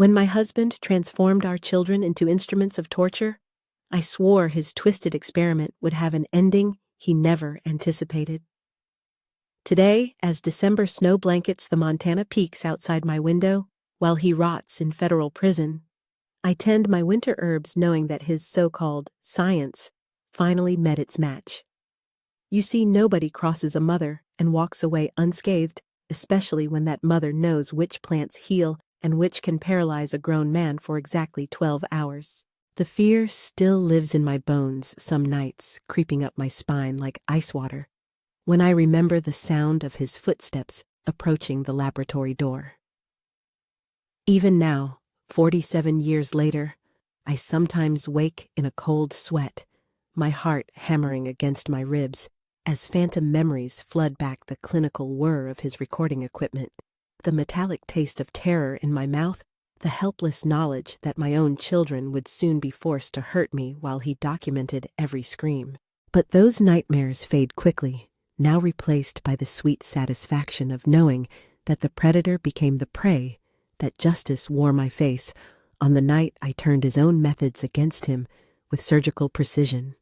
When my husband transformed our children into instruments of torture, I swore his twisted experiment would have an ending he never anticipated. Today, as December snow blankets the Montana peaks outside my window, while he rots in federal prison, I tend my winter herbs knowing that his so-called science finally met its match. You see, nobody crosses a mother and walks away unscathed, especially when that mother knows which plants heal and which can paralyze a grown man for exactly 12 hours. The fear still lives in my bones some nights, creeping up my spine like ice water, when I remember the sound of his footsteps approaching the laboratory door. Even now, 47 years later, I sometimes wake in a cold sweat, my heart hammering against my ribs, as phantom memories flood back the clinical whir of his recording equipment, the metallic taste of terror in my mouth, the helpless knowledge that my own children would soon be forced to hurt me while he documented every scream. But those nightmares fade quickly, now replaced by the sweet satisfaction of knowing that the predator became the prey, that justice wore my face on the night I turned his own methods against him with surgical precision.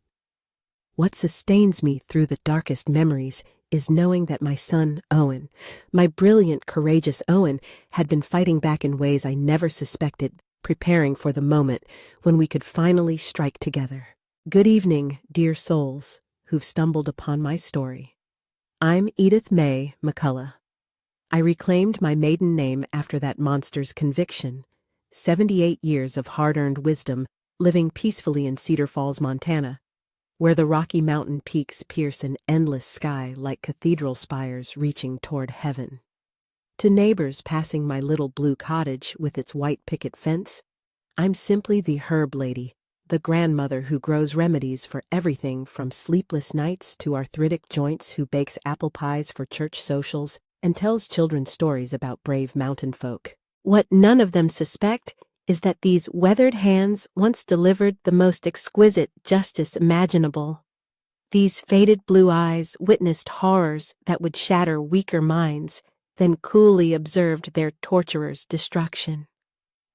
What sustains me through the darkest memories is knowing that my son, Owen, my brilliant, courageous Owen, had been fighting back in ways I never suspected, preparing for the moment when we could finally strike together. Good evening, dear souls who've stumbled upon my story. I'm Edith Mae McCullough. I reclaimed my maiden name after that monster's conviction. 78 years of hard-earned wisdom living peacefully in Cedar Falls, Montana, where the Rocky Mountain peaks pierce an endless sky like cathedral spires reaching toward heaven. To neighbors passing my little blue cottage with its white picket fence, I'm simply the herb lady, the grandmother who grows remedies for everything from sleepless nights to arthritic joints, who bakes apple pies for church socials and tells children stories about brave mountain folk. What none of them suspect is that these weathered hands once delivered the most exquisite justice imaginable. These faded blue eyes witnessed horrors that would shatter weaker minds, then coolly observed their torturers' destruction.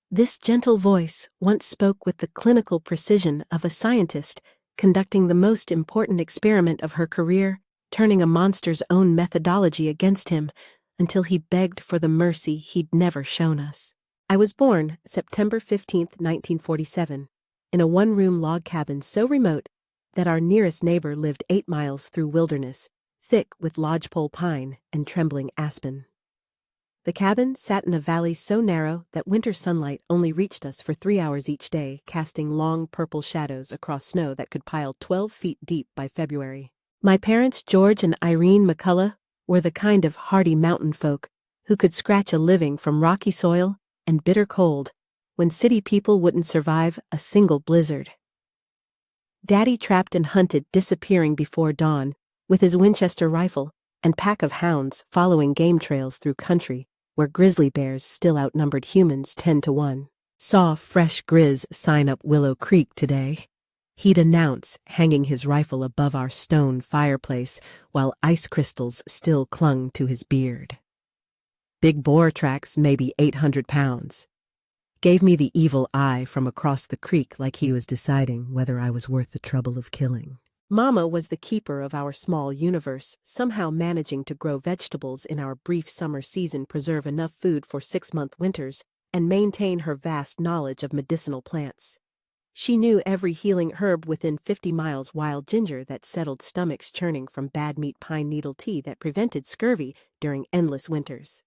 This gentle voice once spoke with the clinical precision of a scientist conducting the most important experiment of her career, turning a monster's own methodology against him until he begged for the mercy he'd never shown us. I was born September 15, 1947, in a one-room log cabin so remote that our nearest neighbor lived 8 miles through wilderness, thick with lodgepole pine and trembling aspen. The cabin sat in a valley so narrow that winter sunlight only reached us for 3 hours each day, casting long purple shadows across snow that could pile 12 feet deep by February. My parents, George and Irene McCullough, were the kind of hardy mountain folk who could scratch a living from rocky soil and bitter cold when city people wouldn't survive a single blizzard. Daddy trapped and hunted, disappearing before dawn with his Winchester rifle and pack of hounds, following game trails through country where grizzly bears still outnumbered humans 10-1. Saw fresh grizz sign up Willow Creek today, he'd announce, hanging his rifle above our stone fireplace while ice crystals still clung to his beard. Big boar tracks, maybe 800 pounds. Gave me the evil eye from across the creek like he was deciding whether I was worth the trouble of killing. Mama was the keeper of our small universe, somehow managing to grow vegetables in our brief summer season, preserve enough food for 6-month winters, and maintain her vast knowledge of medicinal plants. She knew every healing herb within 50 miles, wild ginger that settled stomachs churning from bad meat, pine needle tea that prevented scurvy during endless winters,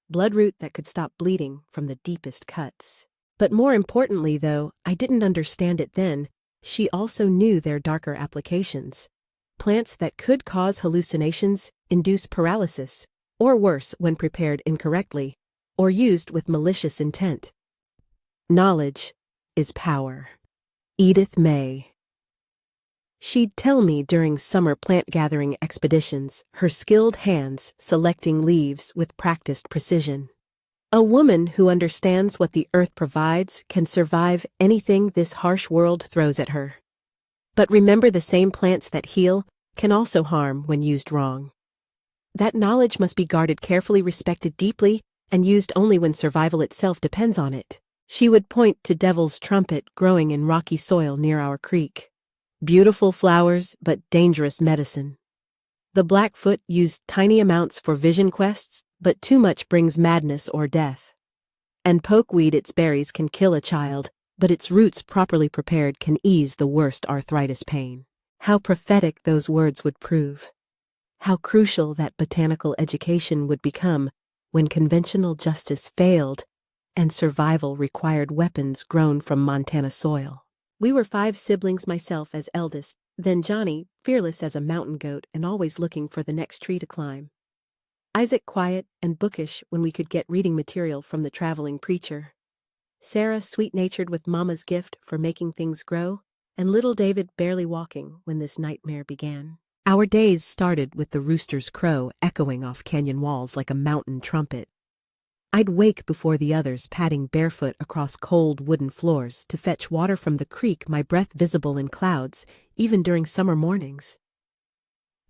bloodroot that could stop bleeding from the deepest cuts. But more importantly, though I didn't understand it then, she also knew their darker applications. Plants that could cause hallucinations, induce paralysis, or worse when prepared incorrectly, or used with malicious intent. Knowledge is power. Edith Mae. She'd tell me during summer plant-gathering expeditions, her skilled hands selecting leaves with practiced precision. A woman who understands what the earth provides can survive anything this harsh world throws at her. But remember, the same plants that heal can also harm when used wrong. That knowledge must be guarded carefully, respected deeply, and used only when survival itself depends on it. She would point to Devil's Trumpet growing in rocky soil near our creek. Beautiful flowers, but dangerous medicine. The Blackfoot used tiny amounts for vision quests, but too much brings madness or death. And pokeweed, its berries can kill a child, but its roots properly prepared can ease the worst arthritis pain. How prophetic those words would prove. How crucial that botanical education would become when conventional justice failed and survival required weapons grown from Montana soil. We were 5 siblings, myself as eldest, then Johnny, fearless as a mountain goat and always looking for the next tree to climb. Isaac, quiet and bookish when we could get reading material from the traveling preacher. Sarah, sweet-natured with Mama's gift for making things grow, and little David barely walking when this nightmare began. Our days started with the rooster's crow echoing off canyon walls like a mountain trumpet. I'd wake before the others, padding barefoot across cold wooden floors to fetch water from the creek, my breath visible in clouds, even during summer mornings.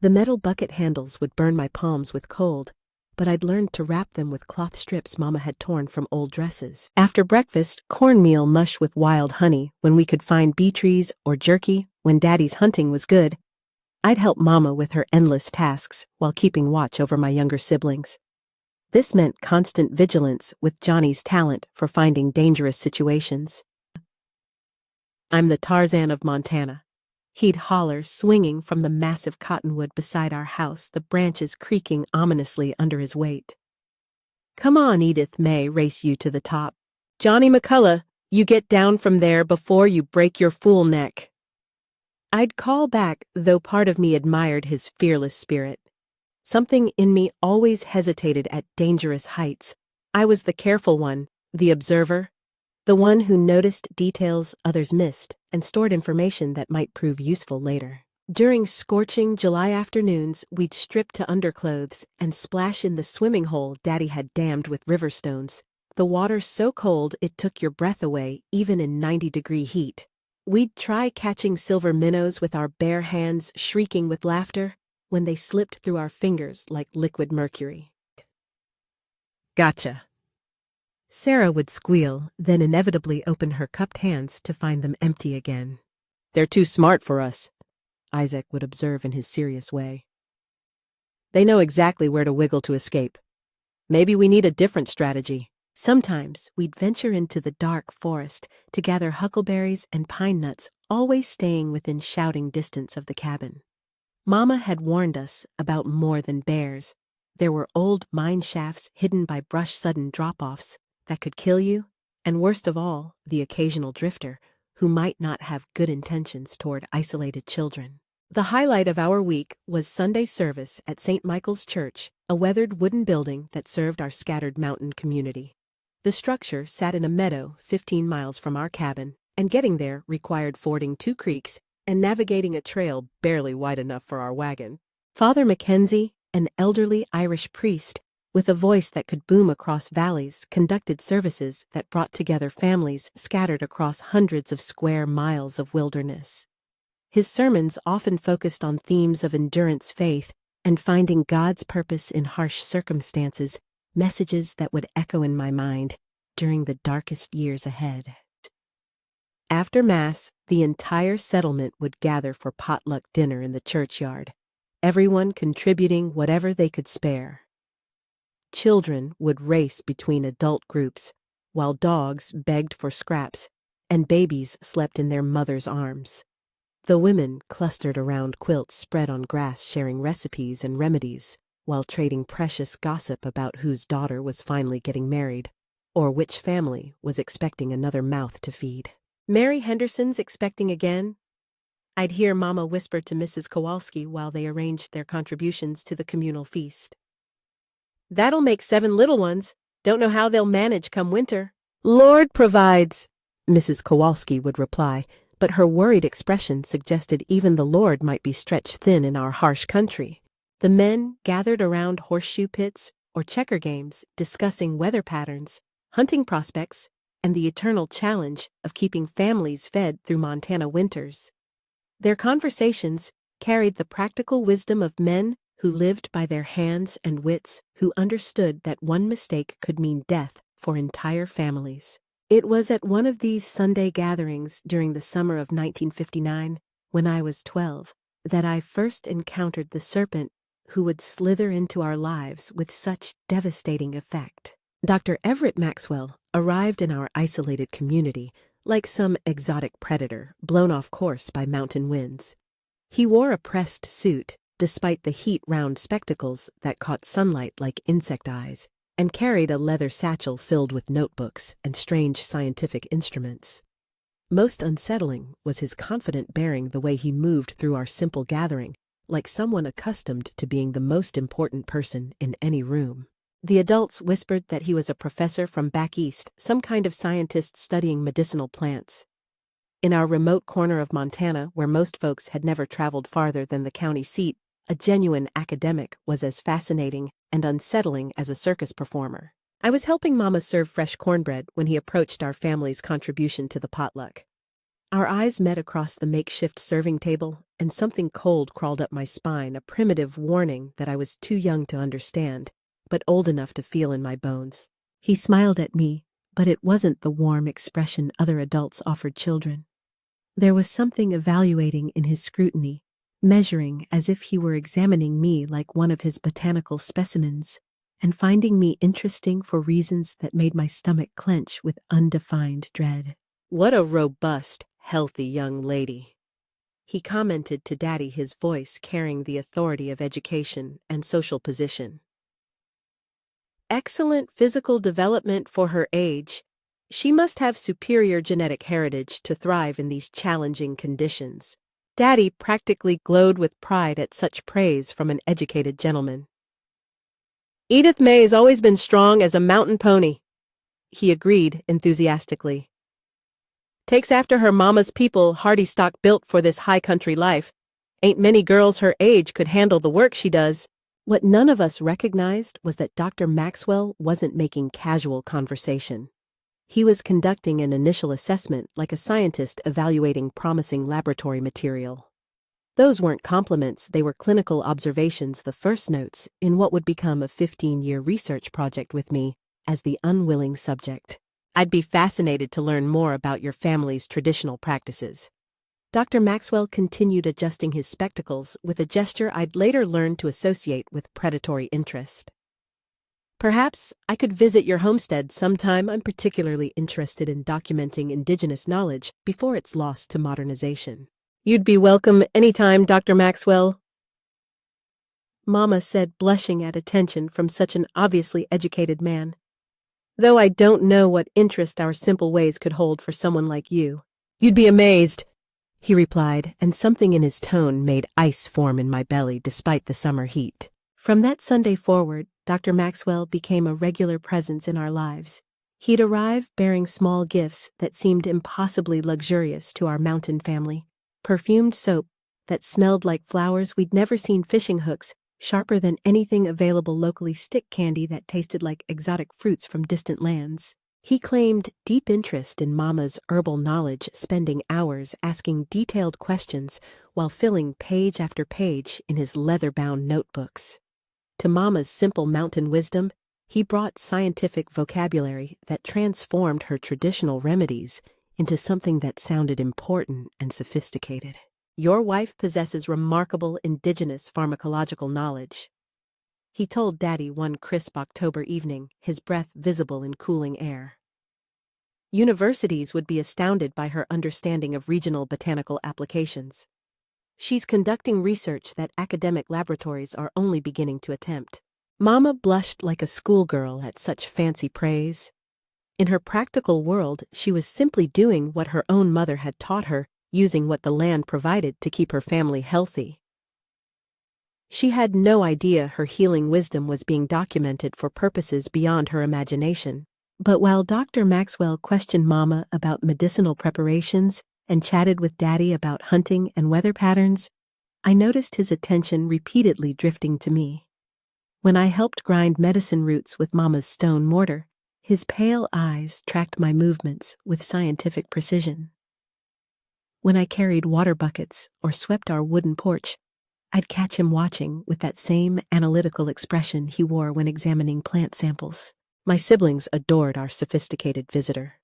The metal bucket handles would burn my palms with cold, but I'd learned to wrap them with cloth strips Mama had torn from old dresses. After breakfast, cornmeal mush with wild honey when we could find bee trees, or jerky when Daddy's hunting was good. I'd help Mama with her endless tasks while keeping watch over my younger siblings. This meant constant vigilance with Johnny's talent for finding dangerous situations. "I'm the Tarzan of Montana," he'd holler, swinging from the massive cottonwood beside our house, the branches creaking ominously under his weight. "Come on, Edith May, race you to the top. Johnny McCullough, you get down from there before you break your fool neck." I'd call back, though part of me admired his fearless spirit. Something in me always hesitated at dangerous heights. I was the careful one, the observer, the one who noticed details others missed and stored information that might prove useful later. During scorching July afternoons, we'd strip to underclothes and splash in the swimming hole Daddy had dammed with river stones, the water so cold it took your breath away even in 90-degree heat. We'd try catching silver minnows with our bare hands, shrieking with laughter when they slipped through our fingers like liquid mercury. "Gotcha." Sarah would squeal, then inevitably open her cupped hands to find them empty again. "They're too smart for us," Isaac would observe in his serious way. "They know exactly where to wiggle to escape. Maybe we need a different strategy." Sometimes we'd venture into the dark forest to gather huckleberries and pine nuts, always staying within shouting distance of the cabin. Mama had warned us about more than bears. There were old mine shafts hidden by brush-sudden drop-offs that could kill you, and worst of all, the occasional drifter who might not have good intentions toward isolated children. The highlight of our week was Sunday service at St. Michael's Church, a weathered wooden building that served our scattered mountain community. The structure sat in a meadow 15 miles from our cabin, and getting there required fording 2 creeks and navigating a trail barely wide enough for our wagon. Father Mackenzie, an elderly Irish priest with a voice that could boom across valleys, conducted services that brought together families scattered across hundreds of square miles of wilderness. His sermons often focused on themes of endurance, faith, and finding God's purpose in harsh circumstances, messages that would echo in my mind during the darkest years ahead. After Mass, the entire settlement would gather for potluck dinner in the churchyard, everyone contributing whatever they could spare. Children would race between adult groups, while dogs begged for scraps, and babies slept in their mothers' arms. The women clustered around quilts spread on grass, sharing recipes and remedies, while trading precious gossip about whose daughter was finally getting married, or which family was expecting another mouth to feed. "Mary Henderson's expecting again?" I'd hear Mama whisper to Mrs. Kowalski while they arranged their contributions to the communal feast. "That'll make 7 little ones. Don't know how they'll manage come winter." "Lord provides," Mrs. Kowalski would reply, but her worried expression suggested even the Lord might be stretched thin in our harsh country. The men gathered around horseshoe pits or checker games, discussing weather patterns, hunting prospects, and the eternal challenge of keeping families fed through Montana winters. Their conversations carried the practical wisdom of men who lived by their hands and wits, who understood that one mistake could mean death for entire families. It was at one of these Sunday gatherings during the summer of 1959, when I was 12, that I first encountered the serpent who would slither into our lives with such devastating effect. Dr. Everett Maxwell arrived in our isolated community like some exotic predator blown off course by mountain winds. He wore a pressed suit, despite the heat-round spectacles that caught sunlight like insect eyes, and carried a leather satchel filled with notebooks and strange scientific instruments. Most unsettling was his confident bearing, the way he moved through our simple gathering, like someone accustomed to being the most important person in any room. The adults whispered that he was a professor from back east, some kind of scientist studying medicinal plants. In our remote corner of Montana, where most folks had never traveled farther than the county seat, a genuine academic was as fascinating and unsettling as a circus performer. I was helping Mama serve fresh cornbread when he approached our family's contribution to the potluck. Our eyes met across the makeshift serving table, and something cold crawled up my spine, a primitive warning that I was too young to understand, but old enough to feel in my bones. He smiled at me, but it wasn't the warm expression other adults offered children. There was something evaluating in his scrutiny, measuring as if he were examining me like one of his botanical specimens, and finding me interesting for reasons that made my stomach clench with undefined dread. "What a robust, healthy young lady," he commented to Daddy, his voice carrying the authority of education and social position. "Excellent physical development for her age. She must have superior genetic heritage to thrive in these challenging conditions." Daddy practically glowed with pride at such praise from an educated gentleman. "Edith May's always been strong as a mountain pony," he agreed enthusiastically. "Takes after her mama's people, hardy stock built for this high country life. Ain't many girls her age could handle the work she does." What none of us recognized was that Dr. Maxwell wasn't making casual conversation. He was conducting an initial assessment like a scientist evaluating promising laboratory material. Those weren't compliments, they were clinical observations, the first notes in what would become a 15-year research project with me as the unwilling subject. "I'd be fascinated to learn more about your family's traditional practices." Dr. Maxwell continued adjusting his spectacles with a gesture I'd later learned to associate with predatory interest. "Perhaps I could visit your homestead sometime. I'm particularly interested in documenting indigenous knowledge before it's lost to modernization." "You'd be welcome anytime, Dr. Maxwell," Mama said, blushing at attention from such an obviously educated man. "Though I don't know what interest our simple ways could hold for someone like you." "You'd be amazed," he replied, and something in his tone made ice form in my belly despite the summer heat. From that Sunday forward, Dr. Maxwell became a regular presence in our lives. He'd arrive bearing small gifts that seemed impossibly luxurious to our mountain family. Perfumed soap that smelled like flowers we'd never seen, fishing hooks sharper than anything available locally, stick candy that tasted like exotic fruits from distant lands. He claimed deep interest in Mama's herbal knowledge, spending hours asking detailed questions while filling page after page in his leather-bound notebooks. To Mama's simple mountain wisdom, he brought scientific vocabulary that transformed her traditional remedies into something that sounded important and sophisticated. "Your wife possesses remarkable indigenous pharmacological knowledge," he told Daddy one crisp October evening, his breath visible in cooling air. "Universities would be astounded by her understanding of regional botanical applications. She's conducting research that academic laboratories are only beginning to attempt." Mama blushed like a schoolgirl at such fancy praise. In her practical world, she was simply doing what her own mother had taught her, using what the land provided to keep her family healthy. She had no idea her healing wisdom was being documented for purposes beyond her imagination. But while Dr. Maxwell questioned Mama about medicinal preparations and chatted with Daddy about hunting and weather patterns, I noticed his attention repeatedly drifting to me. When I helped grind medicine roots with Mama's stone mortar, his pale eyes tracked my movements with scientific precision. When I carried water buckets or swept our wooden porch, I'd catch him watching with that same analytical expression he wore when examining plant samples. My siblings adored our sophisticated visitor.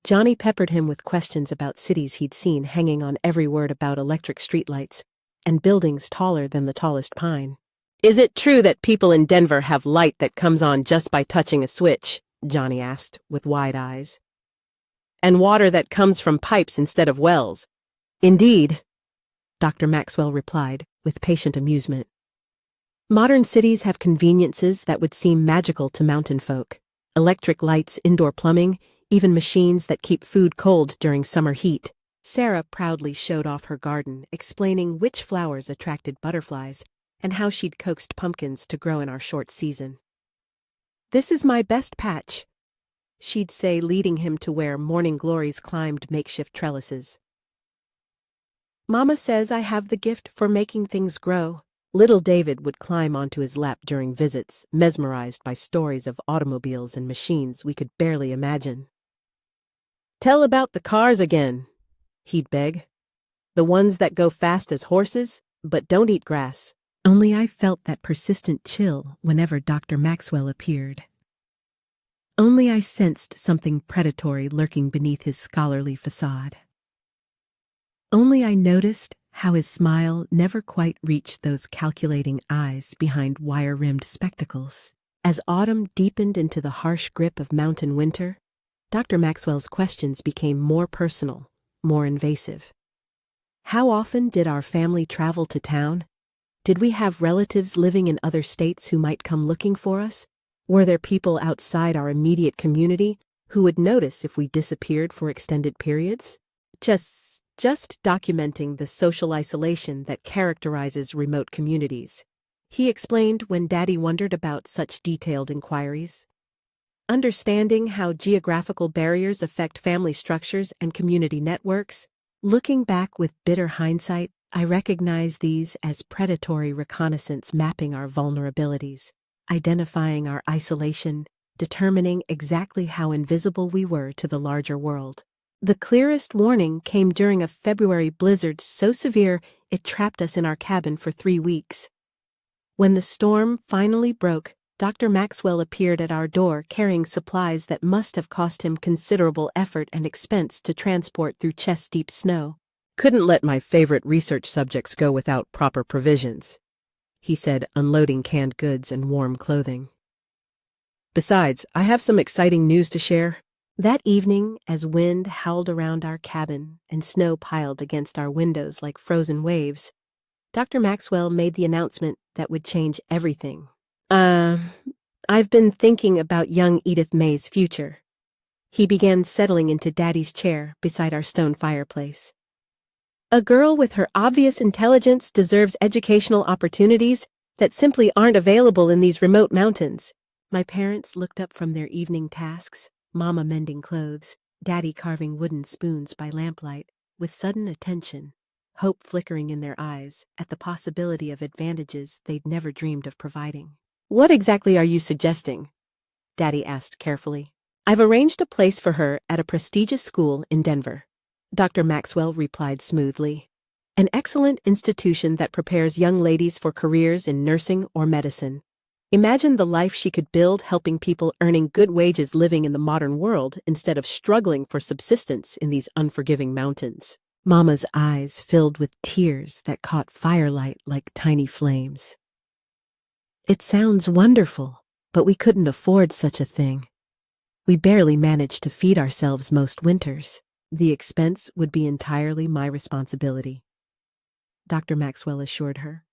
Johnny peppered him with questions about cities he'd seen hanging on every word about electric streetlights and buildings taller than the tallest pine. "Is it true that people in Denver have light that comes on just by touching a switch?" Johnny asked, with wide eyes. "And water that comes from pipes instead of wells?" "Indeed," Dr. Maxwell replied, with patient amusement. "Modern cities have conveniences that would seem magical to mountain folk. Electric lights, indoor plumbing, even machines that keep food cold during summer heat." Sarah proudly showed off her garden, explaining which flowers attracted butterflies and how she'd coaxed pumpkins to grow in our short season. "This is my best patch," she'd say, leading him to where morning glories climbed makeshift trellises. "Mama says I have the gift for making things grow." Little David would climb onto his lap during visits, mesmerized by stories of automobiles and machines we could barely imagine. "Tell about the cars again," he'd beg. "The ones that go fast as horses, but don't eat grass." Only I felt that persistent chill whenever Dr. Maxwell appeared. Only I sensed something predatory lurking beneath his scholarly facade. Only I noticed how his smile never quite reached those calculating eyes behind wire-rimmed spectacles. As autumn deepened into the harsh grip of mountain winter, Dr. Maxwell's questions became more personal, more invasive. How often did our family travel to town? Did we have relatives living in other states who might come looking for us? Were there people outside our immediate community who would notice if we disappeared for extended periods? Just documenting the social isolation that characterizes remote communities, he explained when Daddy wondered about such detailed inquiries. Understanding how geographical barriers affect family structures and community networks, looking back with bitter hindsight, I recognize these as predatory reconnaissance mapping our vulnerabilities, identifying our isolation, determining exactly how invisible we were to the larger world. The clearest warning came during a February blizzard so severe it trapped us in our cabin for 3 weeks. When the storm finally broke, Dr. Maxwell appeared at our door carrying supplies that must have cost him considerable effort and expense to transport through chest-deep snow. "Couldn't let my favorite research subjects go without proper provisions," he said, unloading canned goods and warm clothing. "Besides, I have some exciting news to share." That evening, as wind howled around our cabin and snow piled against our windows like frozen waves, Dr. Maxwell made the announcement that would change everything. I've been thinking about young Edith May's future." He began settling into Daddy's chair beside our stone fireplace. "A girl with her obvious intelligence deserves educational opportunities that simply aren't available in these remote mountains." My parents looked up from their evening tasks, Mama mending clothes, Daddy carving wooden spoons by lamplight, with sudden attention, hope flickering in their eyes at the possibility of advantages they'd never dreamed of providing. "What exactly are you suggesting?" Daddy asked carefully. "I've arranged a place for her at a prestigious school in Denver," Dr. Maxwell replied smoothly. "An excellent institution that prepares young ladies for careers in nursing or medicine. Imagine the life she could build helping people earning good wages living in the modern world instead of struggling for subsistence in these unforgiving mountains." Mama's eyes filled with tears that caught firelight like tiny flames. "It sounds wonderful, but we couldn't afford such a thing. We barely managed to feed ourselves most winters. The expense would be entirely my responsibility," Dr. Maxwell assured her.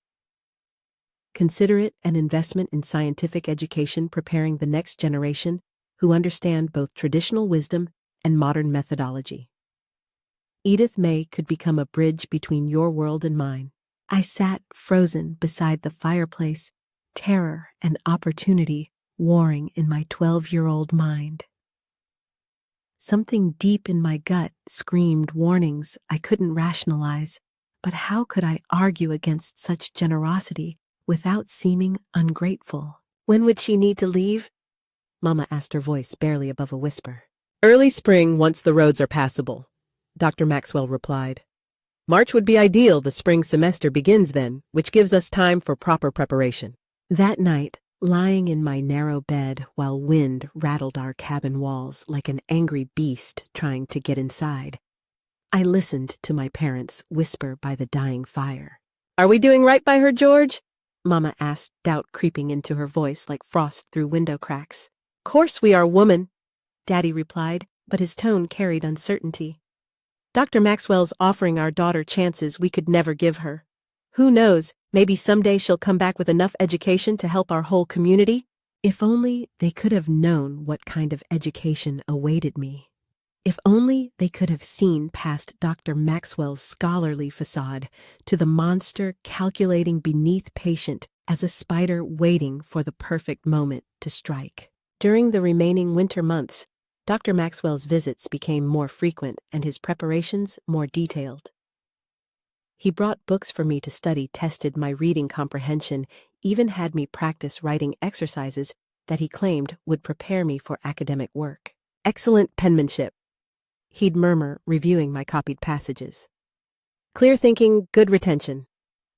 "Consider it an investment in scientific education preparing the next generation who understand both traditional wisdom and modern methodology. Edith May could become a bridge between your world and mine." I sat frozen beside the fireplace, terror and opportunity warring in my 12-year-old mind. Something deep in my gut screamed warnings I couldn't rationalize, but how could I argue against such generosity without seeming ungrateful? "When would she need to leave?" Mama asked, her voice barely above a whisper. "Early spring once the roads are passable," Dr. Maxwell replied. March would be ideal. The spring semester begins then, which gives us time for proper preparation. That night, lying in my narrow bed while wind rattled our cabin walls like an angry beast trying to get inside, I listened to my parents whisper by the dying fire. "Are we doing right by her, George?" Mama asked, doubt creeping into her voice like frost through window cracks. "Course we are, woman," Daddy replied, but his tone carried uncertainty. "Dr. Maxwell's offering our daughter chances we could never give her. Who knows, maybe someday she'll come back with enough education to help our whole community." If only they could have known what kind of education awaited me. If only they could have seen past Dr. Maxwell's scholarly facade to the monster calculating beneath patient as a spider waiting for the perfect moment to strike. During the remaining winter months, Dr. Maxwell's visits became more frequent and his preparations more detailed. He brought books for me to study, tested my reading comprehension, even had me practice writing exercises that he claimed would prepare me for academic work. "Excellent penmanship," he'd murmur, reviewing my copied passages. "Clear thinking, good retention.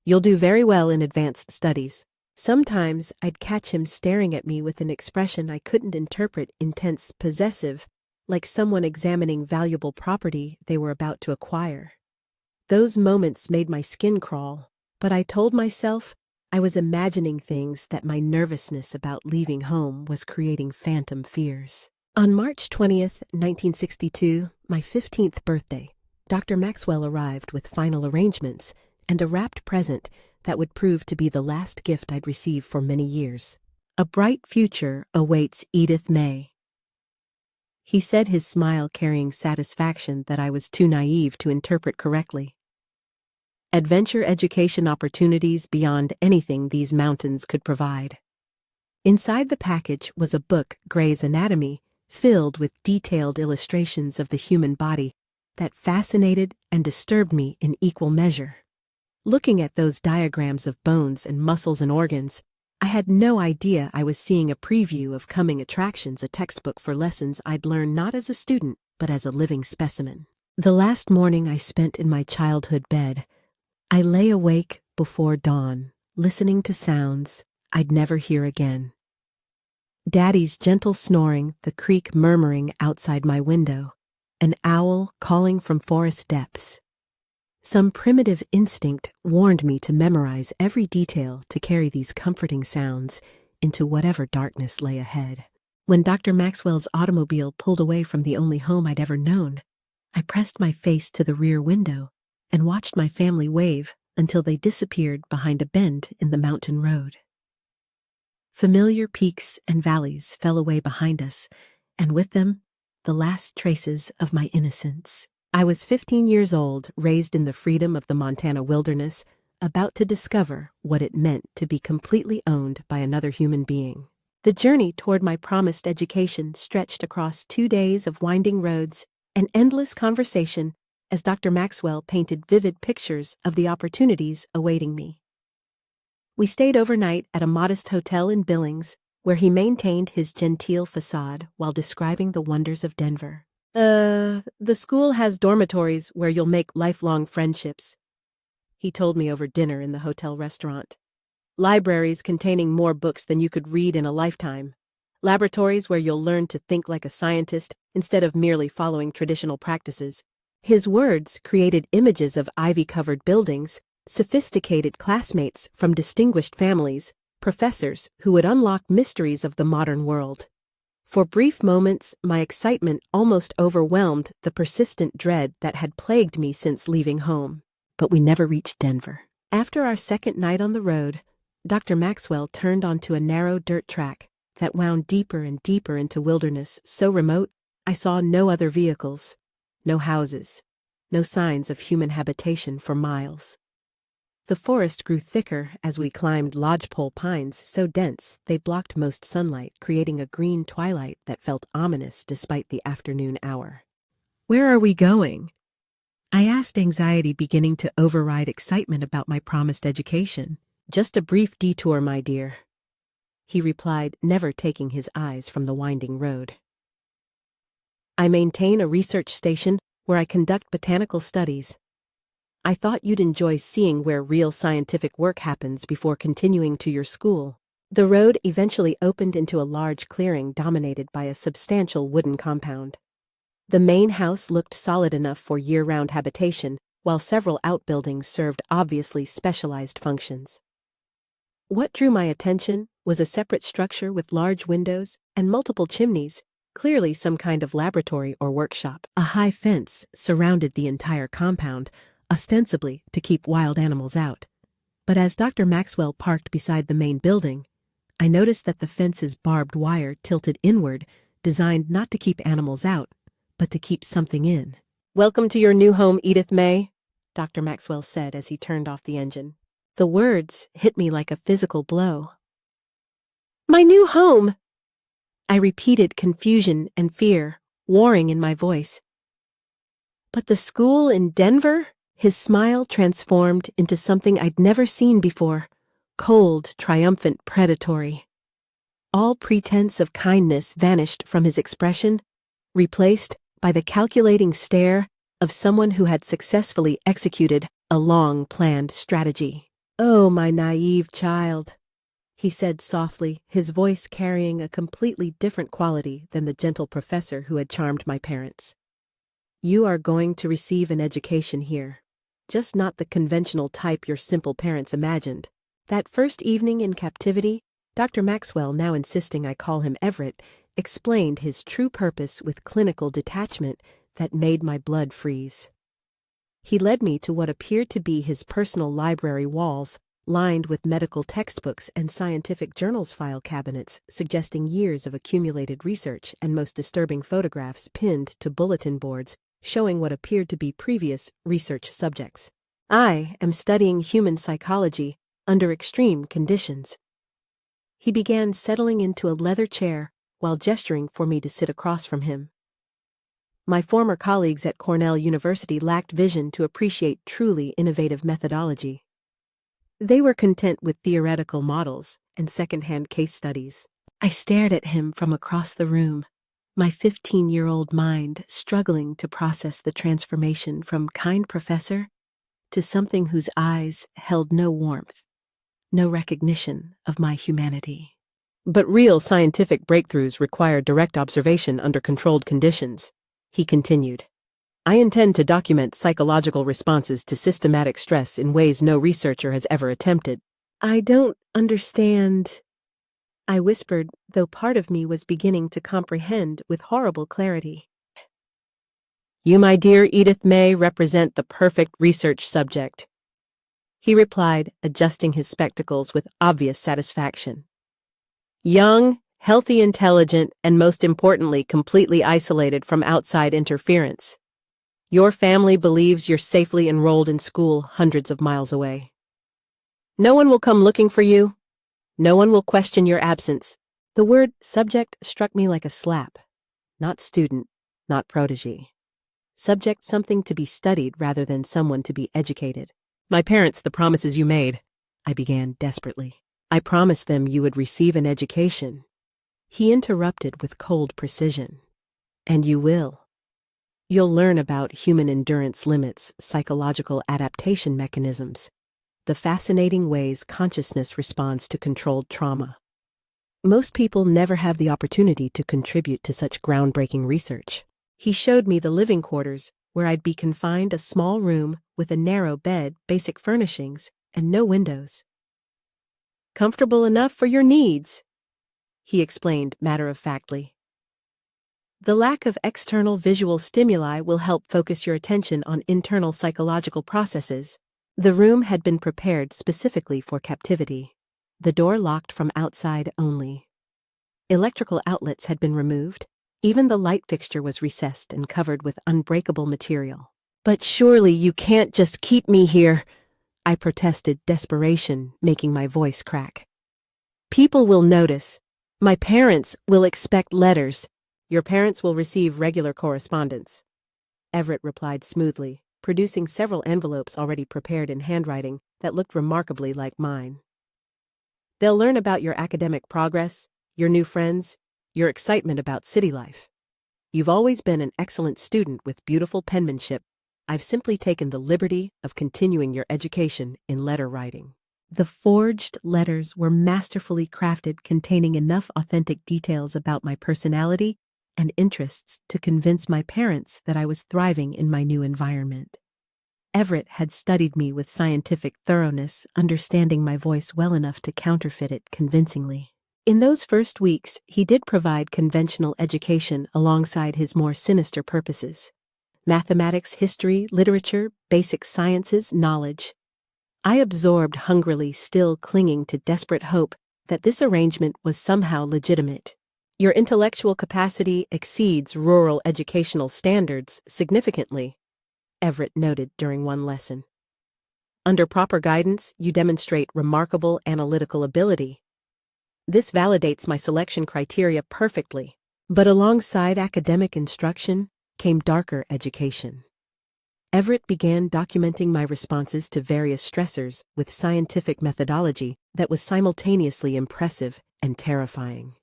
You'll do very well in advanced studies." Sometimes I'd catch him staring at me with an expression I couldn't interpret, intense, possessive, like someone examining valuable property they were about to acquire. Those moments made my skin crawl, but I told myself I was imagining things that my nervousness about leaving home was creating phantom fears. On March 20th, 1962, my 15th birthday, Dr. Maxwell arrived with final arrangements and a wrapped present that would prove to be the last gift I'd receive for many years. "A bright future awaits Edith May," he said, his smile carrying satisfaction that I was too naive to interpret correctly. "Adventure education opportunities beyond anything these mountains could provide." Inside the package was a book, Gray's Anatomy, filled with detailed illustrations of the human body that fascinated and disturbed me in equal measure. Looking at those diagrams of bones and muscles and organs, I had no idea I was seeing a preview of coming attractions, a textbook for lessons I'd learn not as a student, but as a living specimen. The last morning I spent in my childhood bed, I lay awake before dawn, listening to sounds I'd never hear again. Daddy's gentle snoring, the creek murmuring outside my window, an owl calling from forest depths. Some primitive instinct warned me to memorize every detail to carry these comforting sounds into whatever darkness lay ahead. When Dr. Maxwell's automobile pulled away from the only home I'd ever known, I pressed my face to the rear window and watched my family wave until they disappeared behind a bend in the mountain road. Familiar peaks and valleys fell away behind us, and with them, the last traces of my innocence. I was 15 years old, raised in the freedom of the Montana wilderness, about to discover what it meant to be completely owned by another human being. The journey toward my promised education stretched across 2 days of winding roads and endless conversation as Dr. Maxwell painted vivid pictures of the opportunities awaiting me. We stayed overnight at a modest hotel in Billings, where he maintained his genteel facade while describing the wonders of Denver. The school has dormitories where you'll make lifelong friendships," he told me over dinner in the hotel restaurant. "Libraries containing more books than you could read in a lifetime. Laboratories where you'll learn to think like a scientist instead of merely following traditional practices." His words created images of ivy-covered buildings, sophisticated classmates from distinguished families, professors who would unlock mysteries of the modern world. For brief moments, my excitement almost overwhelmed the persistent dread that had plagued me since leaving home. But we never reached Denver. After our second night on the road, Dr. Maxwell turned onto a narrow dirt track that wound deeper and deeper into wilderness so remote I saw no other vehicles, no houses, no signs of human habitation for miles. The forest grew thicker as we climbed lodgepole pines so dense they blocked most sunlight, creating a green twilight that felt ominous despite the afternoon hour. "Where are we going?" I asked, anxiety beginning to override excitement about my promised education. "Just a brief detour, my dear," he replied, never taking his eyes from the winding road. "I maintain a research station where I conduct botanical studies. I thought you'd enjoy seeing where real scientific work happens before continuing to your school. The road eventually opened into a large clearing dominated by a substantial wooden compound. The main house looked solid enough for year-round habitation, while several outbuildings served obviously specialized functions. What drew my attention was a separate structure with large windows and multiple chimneys, clearly some kind of laboratory or workshop. A high fence surrounded the entire compound, ostensibly to keep wild animals out. But as Dr. Maxwell parked beside the main building, I noticed that the fence's barbed wire tilted inward, designed not to keep animals out, but to keep something in. "Welcome to your new home, Edith May," Dr. Maxwell said as he turned off the engine. The words hit me like a physical blow. "My new home!" I repeated, confusion and fear warring in my voice. "But the school in Denver?" His smile transformed into something I'd never seen before, cold, triumphant, predatory. All pretense of kindness vanished from his expression, replaced by the calculating stare of someone who had successfully executed a long-planned strategy. "Oh, my naive child," he said softly, his voice carrying a completely different quality than the gentle professor who had charmed my parents. "You are going to receive an education here, just not the conventional type your simple parents imagined." That first evening in captivity, Dr. Maxwell, now insisting I call him Everett, explained his true purpose with clinical detachment that made my blood freeze. He led me to what appeared to be his personal library walls, lined with medical textbooks and scientific journals file cabinets suggesting years of accumulated research, and most disturbing photographs pinned to bulletin boards showing what appeared to be previous research subjects. "I am studying human psychology under extreme conditions." He began settling into a leather chair while gesturing for me to sit across from him. My former colleagues at Cornell University lacked vision to appreciate truly innovative methodology. They were content with theoretical models and second-hand case studies. I stared at him from across the room, my 15-year-old mind struggling to process the transformation from kind professor to something whose eyes held no warmth, no recognition of my humanity. "But real scientific breakthroughs require direct observation under controlled conditions," he continued. "I intend to document psychological responses to systematic stress in ways no researcher has ever attempted." "I don't understand," I whispered, though part of me was beginning to comprehend with horrible clarity. "You, my dear Edith May, represent the perfect research subject," he replied, adjusting his spectacles with obvious satisfaction. "Young, healthy, intelligent, and most importantly, completely isolated from outside interference. Your family believes you're safely enrolled in school hundreds of miles away. No one will come looking for you. No one will question your absence." The word subject struck me like a slap. Not student, not protege. Subject, something to be studied rather than someone to be educated. "My parents, the promises you made," I began desperately. "I promised them you would receive an education." He interrupted with cold precision. "And you will. You'll learn about human endurance limits, psychological adaptation mechanisms, the fascinating ways consciousness responds to controlled trauma. Most people never have the opportunity to contribute to such groundbreaking research." He showed me the living quarters, where I'd be confined a small room with a narrow bed, basic furnishings, and no windows. "Comfortable enough for your needs," he explained matter-of-factly. "The lack of external visual stimuli will help focus your attention on internal psychological processes." The room had been prepared specifically for captivity. The door locked from outside only. Electrical outlets had been removed. Even the light fixture was recessed and covered with unbreakable material. "But surely you can't just keep me here," I protested, desperation making my voice crack. "People will notice. My parents will expect letters." "Your parents will receive regular correspondence," Everett replied smoothly, producing several envelopes already prepared in handwriting that looked remarkably like mine. "They'll learn about your academic progress, your new friends, your excitement about city life. You've always been an excellent student with beautiful penmanship. I've simply taken the liberty of continuing your education in letter writing." The forged letters were masterfully crafted, containing enough authentic details about my personality and interests to convince my parents that I was thriving in my new environment. Everett had studied me with scientific thoroughness, understanding my voice well enough to counterfeit it convincingly. In those first weeks, he did provide conventional education alongside his more sinister purposes: mathematics, history, literature, basic sciences, knowledge. I absorbed hungrily, still clinging to desperate hope that this arrangement was somehow legitimate. "Your intellectual capacity exceeds rural educational standards significantly," Everett noted during one lesson. "Under proper guidance, you demonstrate remarkable analytical ability. This validates my selection criteria perfectly." But alongside academic instruction came darker education. Everett began documenting my responses to various stressors with scientific methodology that was simultaneously impressive and terrifying.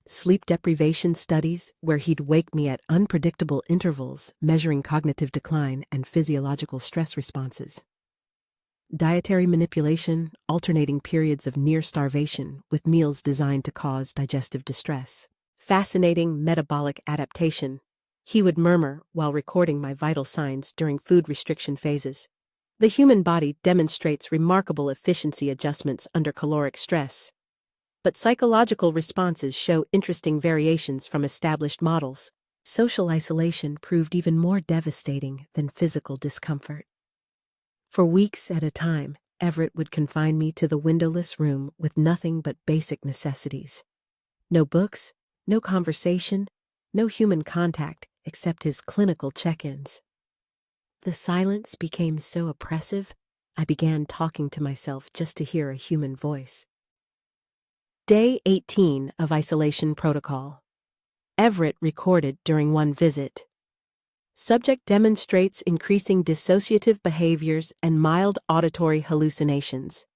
Sleep deprivation studies, where he'd wake me at unpredictable intervals, measuring cognitive decline and physiological stress responses. Dietary manipulation, alternating periods of near starvation with meals designed to cause digestive distress. "Fascinating metabolic adaptation," he would murmur while recording my vital signs during food restriction phases. "The human body demonstrates remarkable efficiency adjustments under caloric stress. But psychological responses show interesting variations from established models." Social isolation proved even more devastating than physical discomfort. For weeks at a time, Everett would confine me to the windowless room with nothing but basic necessities. No books, no conversation, no human contact except his clinical check-ins. The silence became so oppressive, I began talking to myself just to hear a human voice. Day 18 of Isolation Protocol. Everett recorded during one visit. Subject demonstrates increasing dissociative behaviors and mild auditory hallucinations.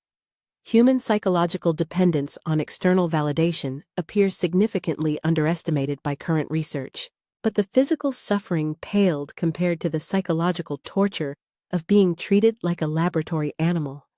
Human psychological dependence on external validation appears significantly underestimated by current research, but the physical suffering paled compared to the psychological torture of being treated like a laboratory animal.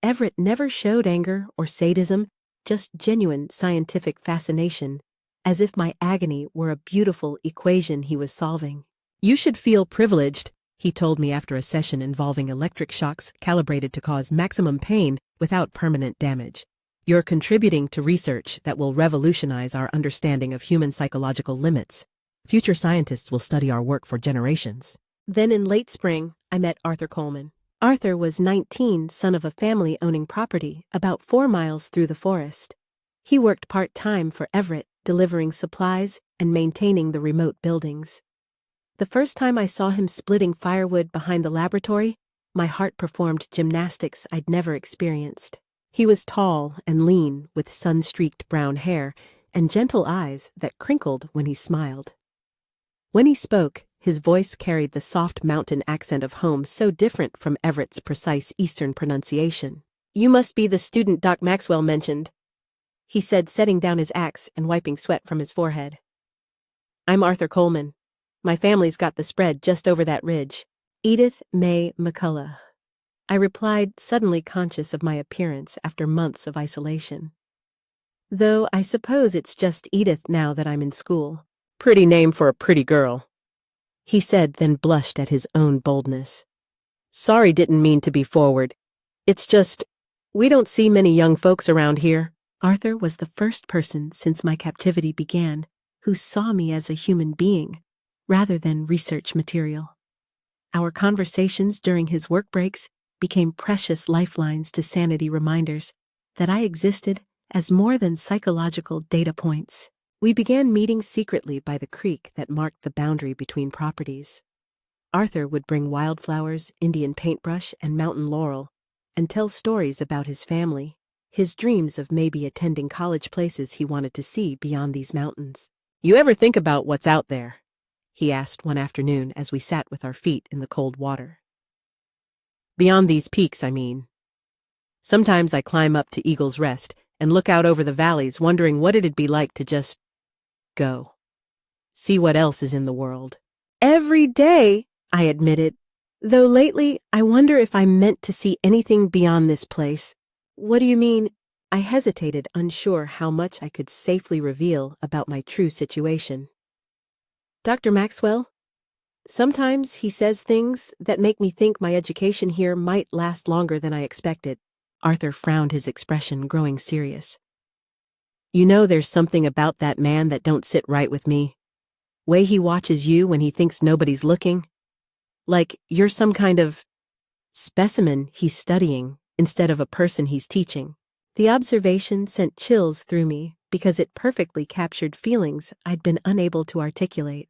Everett never showed anger or sadism, just genuine scientific fascination, as if my agony were a beautiful equation he was solving. "You should feel privileged," he told me after a session involving electric shocks calibrated to cause maximum pain without permanent damage. "You're contributing to research that will revolutionize our understanding of human psychological limits. Future scientists will study our work for generations." Then in late spring, I met Arthur Coleman. Arthur was 19, son of a family owning property about 4 miles through the forest. He worked part-time for Everett, delivering supplies and maintaining the remote buildings. The first time I saw him splitting firewood behind the laboratory, my heart performed gymnastics I'd never experienced. He was tall and lean, with sun-streaked brown hair and gentle eyes that crinkled when he smiled. When he spoke, his voice carried the soft mountain accent of home so different from Everett's precise Eastern pronunciation. "You must be the student Doc Maxwell mentioned," he said, setting down his axe and wiping sweat from his forehead. "I'm Arthur Coleman. My family's got the spread just over that ridge." "Edith May McCullough," I replied, suddenly conscious of my appearance after months of isolation. "Though I suppose it's just Edith now that I'm in school." "Pretty name for a pretty girl," he said, then blushed at his own boldness. "Sorry, didn't mean to be forward. It's just, we don't see many young folks around here." Arthur was the first person since my captivity began who saw me as a human being, rather than research material. Our conversations during his work breaks became precious lifelines to sanity reminders that I existed as more than psychological data points. We began meeting secretly by the creek that marked the boundary between properties. Arthur would bring wildflowers, Indian paintbrush, and mountain laurel, and tell stories about his family, his dreams of maybe attending college places he wanted to see beyond these mountains. "You ever think about what's out there?" he asked one afternoon as we sat with our feet in the cold water. "Beyond these peaks, I mean. Sometimes I climb up to Eagle's Rest and look out over the valleys, wondering what it'd be like to just go. See what else is in the world." "Every day," I admitted, Though lately, I wonder if I'm meant to see anything beyond this place. What do you mean? I hesitated, unsure how much I could safely reveal about my true situation. Dr. Maxwell, sometimes he says things that make me think my education here might last longer than I expected. Arthur frowned, his expression growing serious. You know, there's something about that man that don't sit right with me. Way he watches you when he thinks nobody's looking. Like you're some kind of specimen he's studying instead of a person he's teaching. The observation sent chills through me because it perfectly captured feelings I'd been unable to articulate.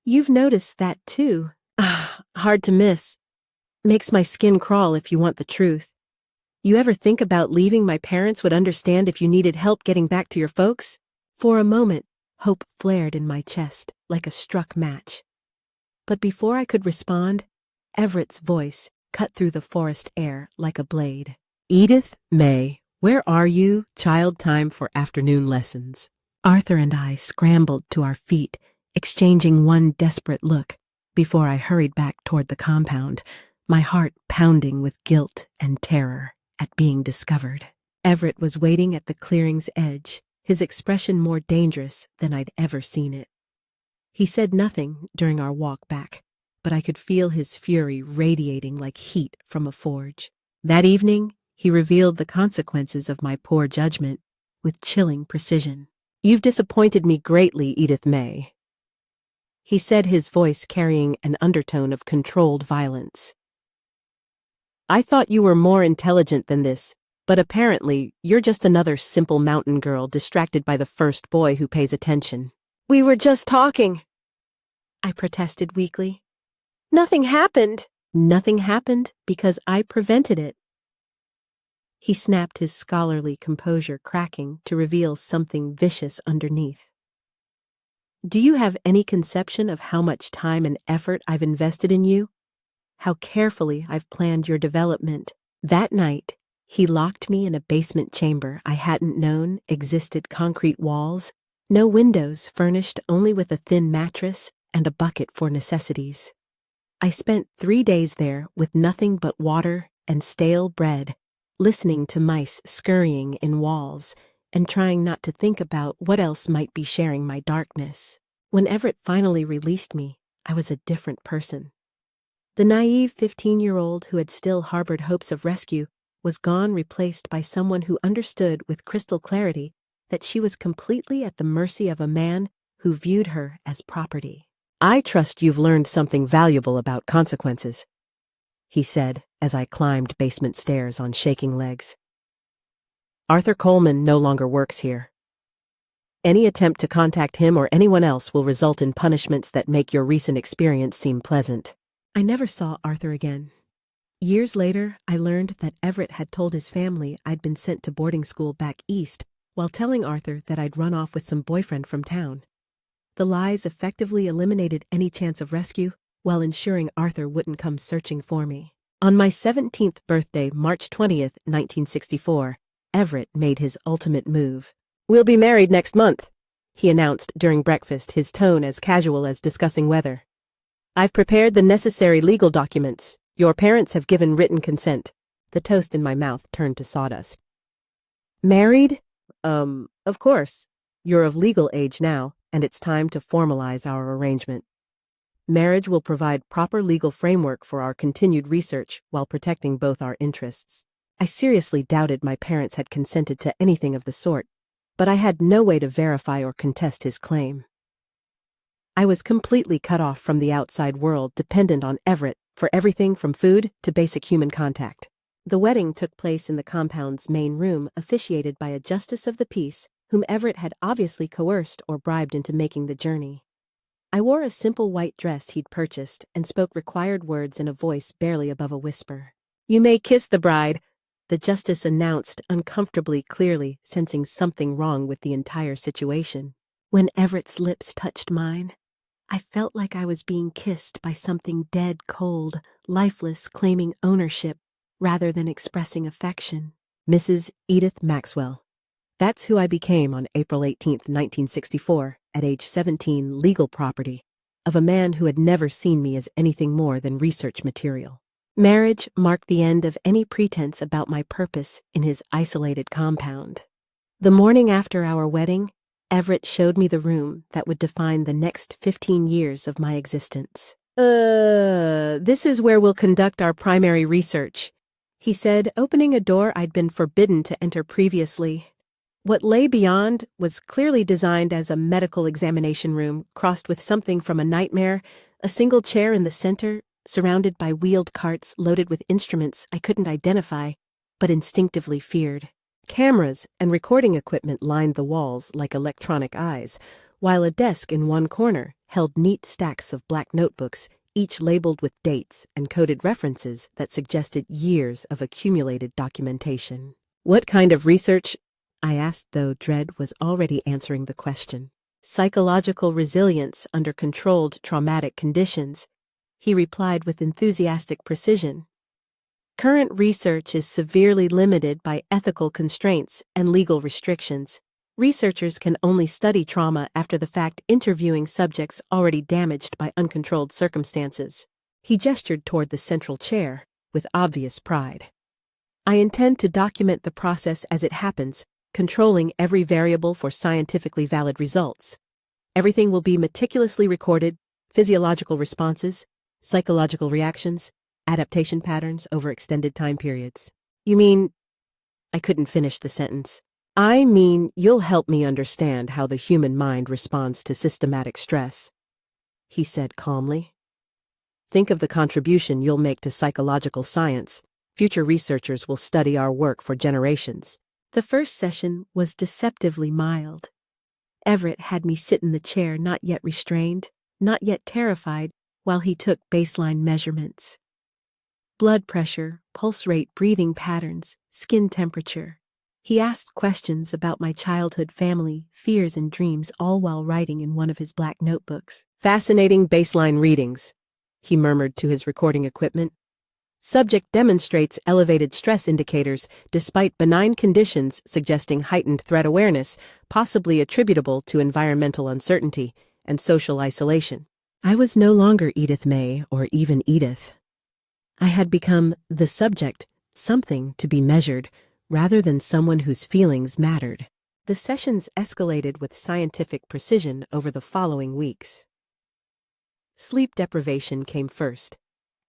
You've noticed that too. Hard to miss. Makes my skin crawl if you want the truth. You ever think about leaving? My parents would understand if you needed help getting back to your folks? For a moment, hope flared in my chest like a struck match. But before I could respond, Everett's voice cut through the forest air like a blade. Edith May, where are you? Child, time for afternoon lessons. Arthur and I scrambled to our feet, exchanging one desperate look before I hurried back toward the compound, my heart pounding with guilt and terror at being discovered. Everett was waiting at the clearing's edge, his expression more dangerous than I'd ever seen it. He said nothing during our walk back, but I could feel his fury radiating like heat from a forge. That evening, he revealed the consequences of my poor judgment with chilling precision. You've disappointed me greatly, Edith May. He said, his voice carrying an undertone of controlled violence. I thought you were more intelligent than this, but apparently you're just another simple mountain girl distracted by the first boy who pays attention. We were just talking, I protested weakly. Nothing happened. Nothing happened because I prevented it. He snapped, his scholarly composure cracking to reveal something vicious underneath. Do you have any conception of how much time and effort I've invested in you? How carefully I've planned your development? That night, he locked me in a basement chamber I hadn't known existed. Concrete walls, no windows, furnished only with a thin mattress and a bucket for necessities. I spent 3 days there with nothing but water and stale bread, listening to mice scurrying in walls and trying not to think about what else might be sharing my darkness. When Everett finally released me, I was a different person. The naive 15-year-old who had still harbored hopes of rescue was gone, replaced by someone who understood with crystal clarity that she was completely at the mercy of a man who viewed her as property. I trust you've learned something valuable about consequences, he said as I climbed basement stairs on shaking legs. Arthur Coleman no longer works here. Any attempt to contact him or anyone else will result in punishments that make your recent experience seem pleasant. I never saw Arthur again. Years later, I learned that Everett had told his family I'd been sent to boarding school back east while telling Arthur that I'd run off with some boyfriend from town. The lies effectively eliminated any chance of rescue while ensuring Arthur wouldn't come searching for me. On my 17th birthday, March 20th, 1964, Everett made his ultimate move. We'll be married next month, he announced during breakfast, his tone as casual as discussing weather. I've prepared the necessary legal documents. Your parents have given written consent. The toast in my mouth turned to sawdust. Married? Of course. You're of legal age now, and it's time to formalize our arrangement. Marriage will provide proper legal framework for our continued research while protecting both our interests. I seriously doubted my parents had consented to anything of the sort, but I had no way to verify or contest his claim. I was completely cut off from the outside world, dependent on Everett for everything from food to basic human contact. The wedding took place in the compound's main room, officiated by a justice of the peace whom Everett had obviously coerced or bribed into making the journey. I wore a simple white dress he'd purchased and spoke required words in a voice barely above a whisper. You may kiss the bride, the justice announced uncomfortably clearly, sensing something wrong with the entire situation. When Everett's lips touched mine, I felt like I was being kissed by something dead cold, lifeless, claiming ownership rather than expressing affection. Mrs. Edith Maxwell. That's who I became on April 18, 1964, at age 17, legal property of a man who had never seen me as anything more than research material. Marriage marked the end of any pretense about my purpose in his isolated compound. The morning after our wedding, Everett showed me the room that would define the next 15 years of my existence. This is where we'll conduct our primary research," he said, opening a door I'd been forbidden to enter previously. What lay beyond was clearly designed as a medical examination room, crossed with something from a nightmare, a single chair in the center, surrounded by wheeled carts loaded with instruments I couldn't identify, but instinctively feared. Cameras and recording equipment lined the walls like electronic eyes, while a desk in one corner held neat stacks of black notebooks, each labeled with dates and coded references that suggested years of accumulated documentation. "What kind of research?" I asked, though dread was already answering the question. "Psychological resilience under controlled traumatic conditions," he replied with enthusiastic precision. "Current research is severely limited by ethical constraints and legal restrictions. Researchers can only study trauma after the fact, interviewing subjects already damaged by uncontrolled circumstances." He gestured toward the central chair with obvious pride. "I intend to document the process as it happens, controlling every variable for scientifically valid results. Everything will be meticulously recorded: physiological responses, psychological reactions, adaptation patterns over extended time periods." "You mean—" I couldn't finish the sentence. "I mean you'll help me understand how the human mind responds to systematic stress," he said calmly. "Think of the contribution you'll make to psychological science. Future researchers will study our work for generations." The first session was deceptively mild. Everett had me sit in the chair, not yet restrained, not yet terrified, while he took baseline measurements. Blood pressure, pulse rate, breathing patterns, skin temperature. He asked questions about my childhood, family, fears, and dreams, all while writing in one of his black notebooks. "Fascinating baseline readings," he murmured to his recording equipment. "Subject demonstrates elevated stress indicators despite benign conditions suggesting heightened threat awareness, possibly attributable to environmental uncertainty and social isolation." I was no longer Edith May or even Edith. I had become the subject, something to be measured, rather than someone whose feelings mattered. The sessions escalated with scientific precision over the following weeks. Sleep deprivation came first.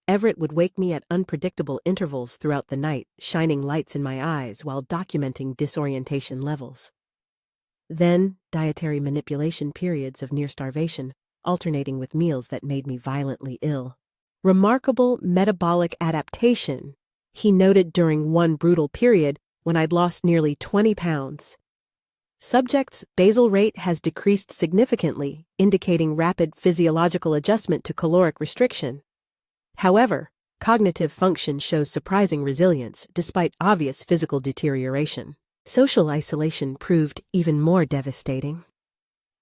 Everett would wake me at unpredictable intervals throughout the night, shining lights in my eyes while documenting disorientation levels. Then, dietary manipulation periods of near starvation, alternating with meals that made me violently ill. "Remarkable metabolic adaptation," he noted during one brutal period when I'd lost nearly 20 pounds. "Subject's basal rate has decreased significantly, indicating rapid physiological adjustment to caloric restriction. However, cognitive function shows surprising resilience despite obvious physical deterioration." Social isolation proved even more devastating.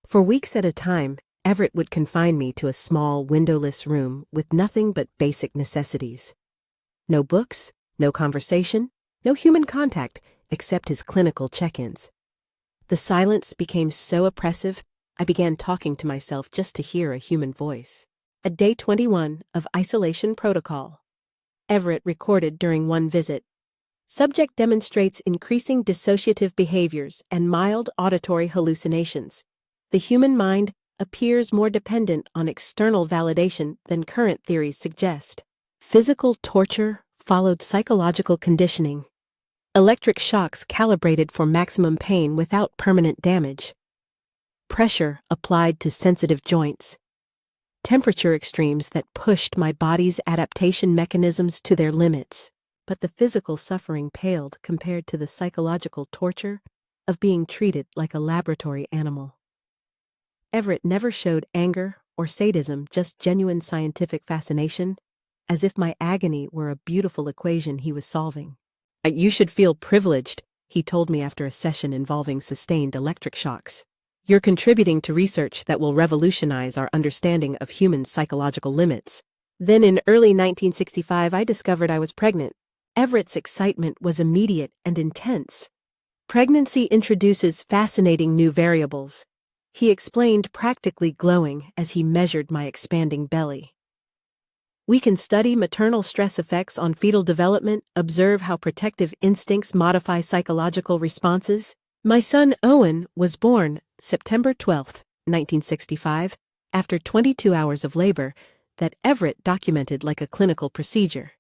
For weeks at a time, Everett would confine me to a small, windowless room with nothing but basic necessities. No books, no conversation, no human contact except his clinical check-ins. The silence became so oppressive, I began talking to myself just to hear a human voice. A day 21 of isolation protocol. Everett recorded during one visit. "Subject demonstrates increasing dissociative behaviors and mild auditory hallucinations. The human mind appears more dependent on external validation than current theories suggest. Physical torture followed psychological conditioning. Electric shocks calibrated for maximum pain without permanent damage. Pressure applied to sensitive joints. Temperature extremes that pushed my body's adaptation mechanisms to their limits. But the physical suffering paled compared to the psychological torture of being treated like a laboratory animal." Everett never showed anger or sadism, just genuine scientific fascination, as if my agony were a beautiful equation he was solving. "You should feel privileged," he told me after a session involving sustained electric shocks. "You're contributing to research that will revolutionize our understanding of human psychological limits." Then in early 1965, I discovered I was pregnant. Everett's excitement was immediate and intense. "Pregnancy introduces fascinating new variables," he explained, practically glowing as he measured my expanding belly. We can study maternal stress effects on fetal development, observe how protective instincts modify psychological responses. My son Owen was born September 12, 1965, after 22 hours of labor that Everett documented like a clinical procedure.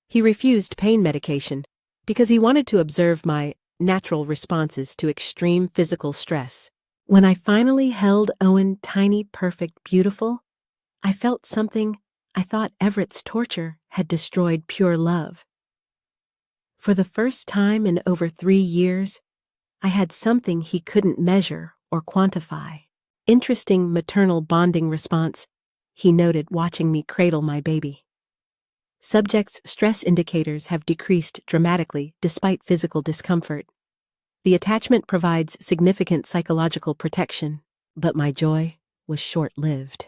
He refused pain medication because he wanted to observe my natural responses to extreme physical stress. When I finally held Owen, tiny, perfect, beautiful, I felt something I thought Everett's torture had destroyed: pure love. For the first time in over 3 years, I had something he couldn't measure or quantify. Interesting maternal bonding response, he noted, watching me cradle my baby. Subject's stress indicators have decreased dramatically despite physical discomfort. The attachment provides significant psychological protection, but my joy was short-lived.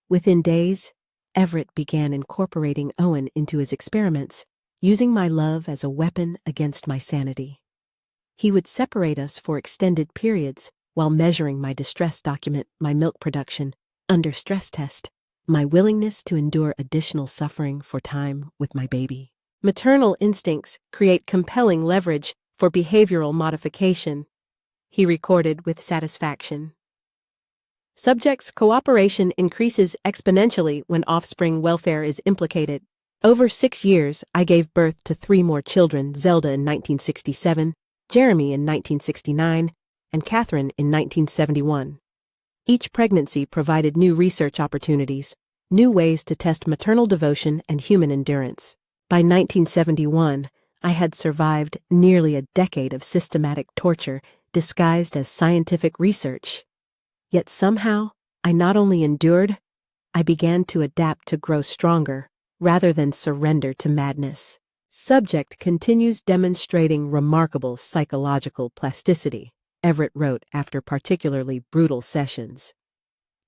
Within days, Everett began incorporating Owen into his experiments, using my love as a weapon against my sanity. He would separate us for extended periods while measuring my distress, document my milk production under stress test, my willingness to endure additional suffering for time with my baby. Maternal instincts create compelling leverage for behavioral modification, he recorded with satisfaction. Subject's cooperation increases exponentially when offspring welfare is implicated. Over 6 years, I gave birth to 3 more children: Zelda in 1967, Jeremy in 1969, and Catherine in 1971. Each pregnancy provided new research opportunities, new ways to test maternal devotion and human endurance. By 1971, I had survived nearly a decade of systematic torture disguised as scientific research. Yet somehow, I not only endured, I began to adapt, to grow stronger, rather than surrender to madness. Subject continues demonstrating remarkable psychological plasticity, Everett wrote after particularly brutal sessions.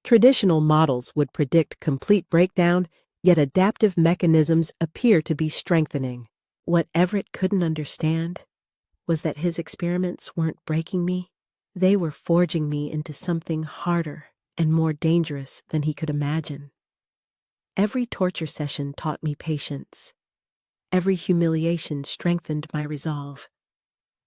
Traditional models would predict complete breakdown, yet adaptive mechanisms appear to be strengthening. What Everett couldn't understand was that his experiments weren't breaking me. They were forging me into something harder and more dangerous than he could imagine. Every torture session taught me patience. Every humiliation strengthened my resolve.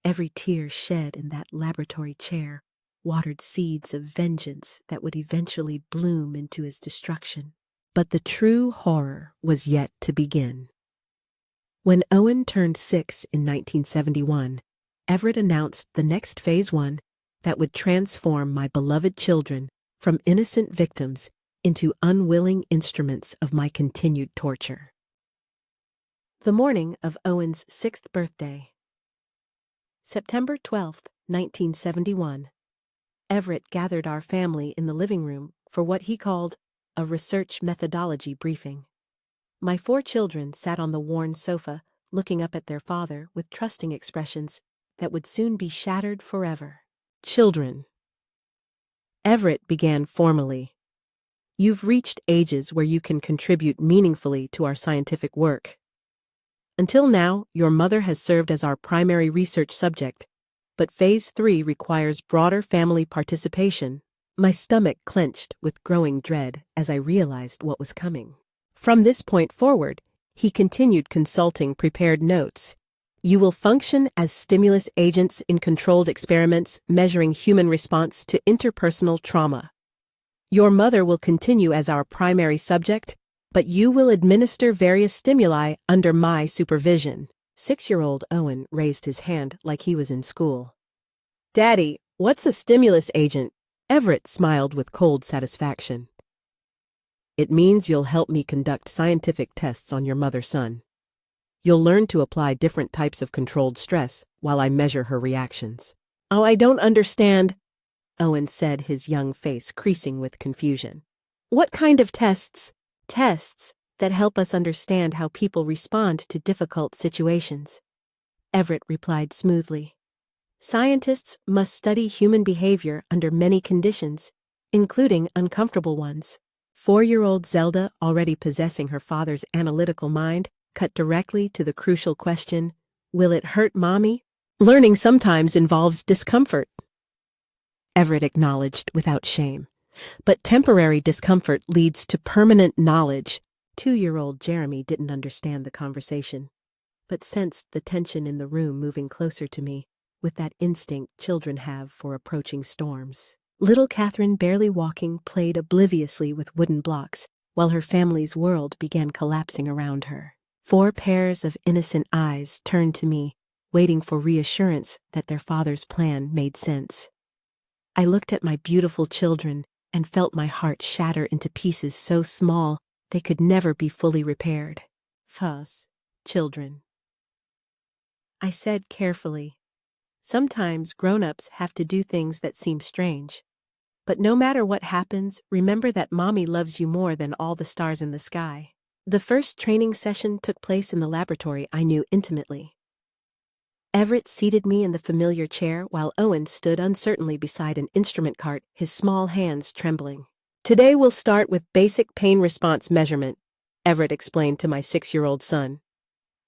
Every tear shed in that laboratory chair watered seeds of vengeance that would eventually bloom into his destruction. But the true horror was yet to begin. When Owen turned 6 in 1971, Everett announced the next phase 1 that would transform my beloved children from innocent victims into unwilling instruments of my continued torture. The morning of Owen's 6th birthday. September 12, 1971. Everett gathered our family in the living room for what he called a research methodology briefing. My 4 children sat on the worn sofa, looking up at their father with trusting expressions that would soon be shattered forever. Children. Everett began formally. You've reached ages where you can contribute meaningfully to our scientific work. Until now, your mother has served as our primary research subject, but Phase 3 requires broader family participation. My stomach clenched with growing dread as I realized what was coming. From this point forward, he continued consulting prepared notes. You will function as stimulus agents in controlled experiments measuring human response to interpersonal trauma. Your mother will continue as our primary subject, but you will administer various stimuli under my supervision. 6-year-old Owen raised his hand like he was in school. Daddy, what's a stimulus agent? Everett smiled with cold satisfaction. It means you'll help me conduct scientific tests on your mother-son. You'll learn to apply different types of controlled stress while I measure her reactions. Oh, I don't understand, Owen said, his young face creasing with confusion. What kind of tests? Tests that help us understand how people respond to difficult situations, Everett replied smoothly. Scientists must study human behavior under many conditions, including uncomfortable ones. 4-year-old Zelda, already possessing her father's analytical mind, cut directly to the crucial question, will it hurt Mommy? Learning sometimes involves discomfort. Everett acknowledged without shame. But temporary discomfort leads to permanent knowledge. 2-year-old Jeremy didn't understand the conversation, but sensed the tension in the room moving closer to me, with that instinct children have for approaching storms. Little Catherine, barely walking, played obliviously with wooden blocks, while her family's world began collapsing around her. 4 pairs of innocent eyes turned to me, waiting for reassurance that their father's plan made sense. I looked at my beautiful children and felt my heart shatter into pieces so small they could never be fully repaired. Fuzz, children. I said carefully, sometimes grown-ups have to do things that seem strange. But no matter what happens, remember that Mommy loves you more than all the stars in the sky. The first training session took place in the laboratory I knew intimately. Everett seated me in the familiar chair while Owen stood uncertainly beside an instrument cart, his small hands trembling. Today we'll start with basic pain response measurement, Everett explained to my 6-year-old son.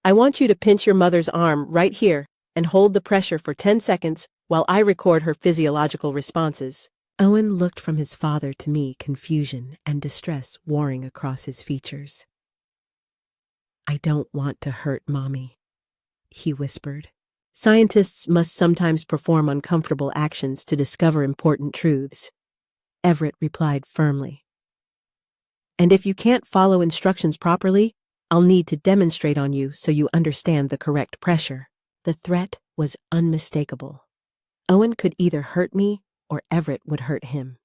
I want you to pinch your mother's arm right here and hold the pressure for 10 seconds while I record her physiological responses. Owen looked from his father to me, confusion and distress warring across his features. I don't want to hurt Mommy, he whispered. Scientists must sometimes perform uncomfortable actions to discover important truths, Everett replied firmly. And if you can't follow instructions properly, I'll need to demonstrate on you so you understand the correct pressure. The threat was unmistakable. Owen could either hurt me or Everett would hurt him.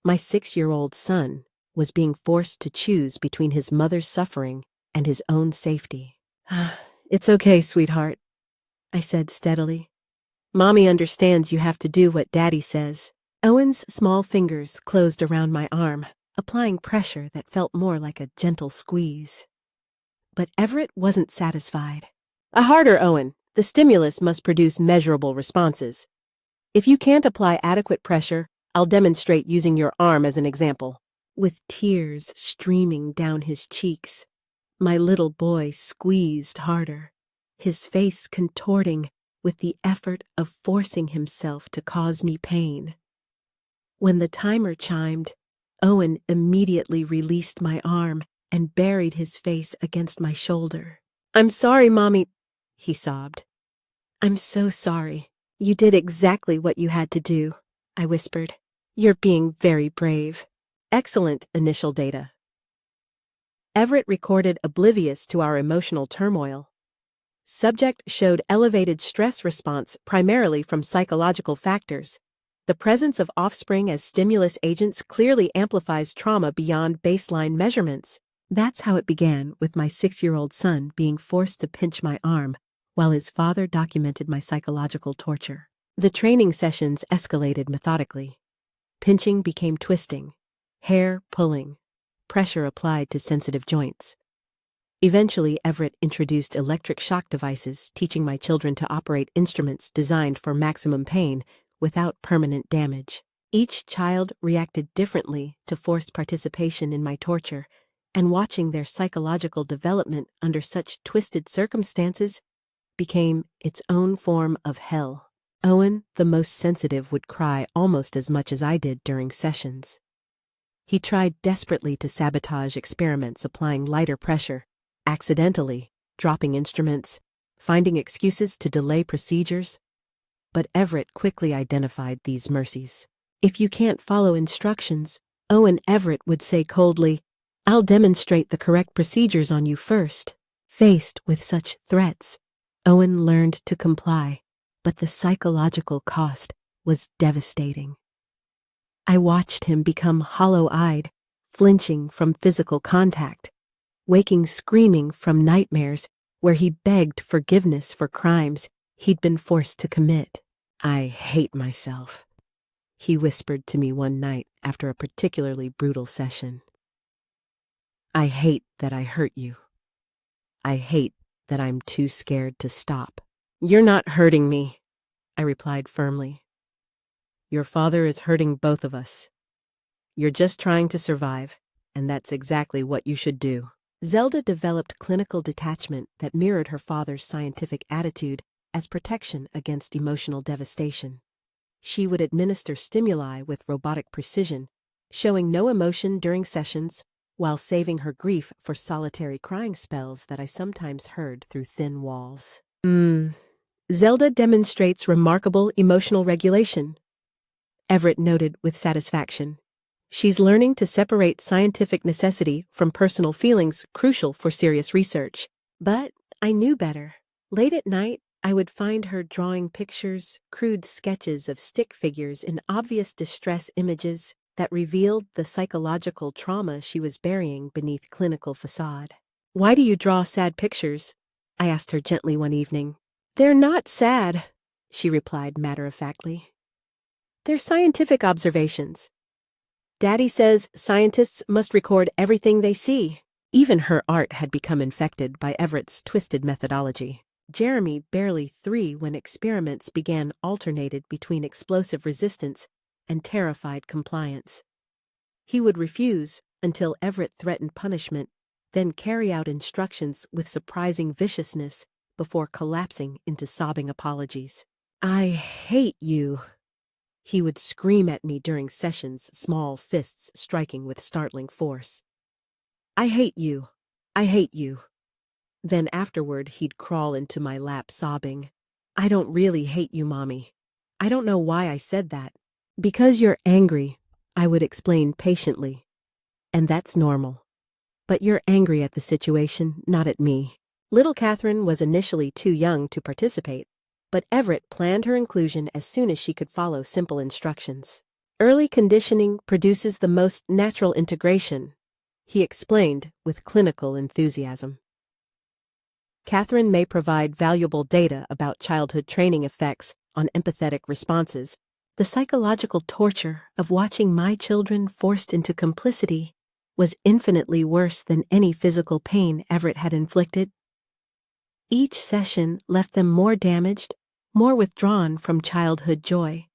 My 6-year-old son was being forced to choose between his mother's suffering and his own safety. It's okay, sweetheart, I said steadily. Mommy understands you have to do what Daddy says. Owen's small fingers closed around my arm, applying pressure that felt more like a gentle squeeze. But Everett wasn't satisfied. A harder, Owen. The stimulus must produce measurable responses. If you can't apply adequate pressure, I'll demonstrate using your arm as an example. With tears streaming down his cheeks, my little boy squeezed harder, his face contorting with the effort of forcing himself to cause me pain. When the timer chimed, Owen immediately released my arm and buried his face against my shoulder. I'm sorry, Mommy, he sobbed. I'm so sorry. You did exactly what you had to do, I whispered. You're being very brave. Excellent initial data. Everett recorded oblivious to our emotional turmoil. Subject showed elevated stress response primarily from psychological factors. The presence of offspring as stimulus agents clearly amplifies trauma beyond baseline measurements. That's how it began, with my 6-year-old son being forced to pinch my arm while his father documented my psychological torture. The training sessions escalated methodically. Pinching became twisting, hair pulling, pressure applied to sensitive joints. Eventually, Everett introduced electric shock devices, teaching my children to operate instruments designed for maximum pain without permanent damage. Each child reacted differently to forced participation in my torture, and watching their psychological development under such twisted circumstances became its own form of hell. Owen, the most sensitive, would cry almost as much as I did during sessions. He tried desperately to sabotage experiments, applying lighter pressure, accidentally dropping instruments, finding excuses to delay procedures. But Everett quickly identified these mercies. If you can't follow instructions, Owen, Everett would say coldly, I'll demonstrate the correct procedures on you first. Faced with such threats, Owen learned to comply, but the psychological cost was devastating. I watched him become hollow-eyed, flinching from physical contact, waking screaming from nightmares where he begged forgiveness for crimes he'd been forced to commit. I hate myself, he whispered to me one night after a particularly brutal session. I hate that I hurt you. I hate that I'm too scared to stop. You're not hurting me, I replied firmly. Your father is hurting both of us. You're just trying to survive, and that's exactly what you should do. Zelda developed clinical detachment that mirrored her father's scientific attitude as protection against emotional devastation. She would administer stimuli with robotic precision, showing no emotion during sessions, while saving her grief for solitary crying spells that I sometimes heard through thin walls. Zelda demonstrates remarkable emotional regulation, Everett noted with satisfaction. She's learning to separate scientific necessity from personal feelings crucial for serious research. But I knew better. Late at night, I would find her drawing pictures, crude sketches of stick figures in obvious distress images that revealed the psychological trauma she was burying beneath clinical facade. "Why do you draw sad pictures?" I asked her gently one evening. "They're not sad," she replied matter-of-factly. "They're scientific observations. Daddy says scientists must record everything they see." Even her art had become infected by Everett's twisted methodology. Jeremy, barely 3 when experiments began, alternated between explosive resistance and terrified compliance. He would refuse until Everett threatened punishment, then carry out instructions with surprising viciousness before collapsing into sobbing apologies. "I hate you," he would scream at me during sessions, small fists striking with startling force. "I hate you. I hate you." Then afterward, he'd crawl into my lap sobbing, "I don't really hate you, Mommy. I don't know why I said that." "Because you're angry," I would explain patiently. "And that's normal. But you're angry at the situation, not at me." Little Catherine was initially too young to participate, but Everett planned her inclusion as soon as she could follow simple instructions. "Early conditioning produces the most natural integration," he explained with clinical enthusiasm. Catherine may provide valuable data about childhood training effects on empathetic responses. The psychological torture of watching my children forced into complicity was infinitely worse than any physical pain Everett had inflicted. Each session left them more damaged, more withdrawn from childhood joy,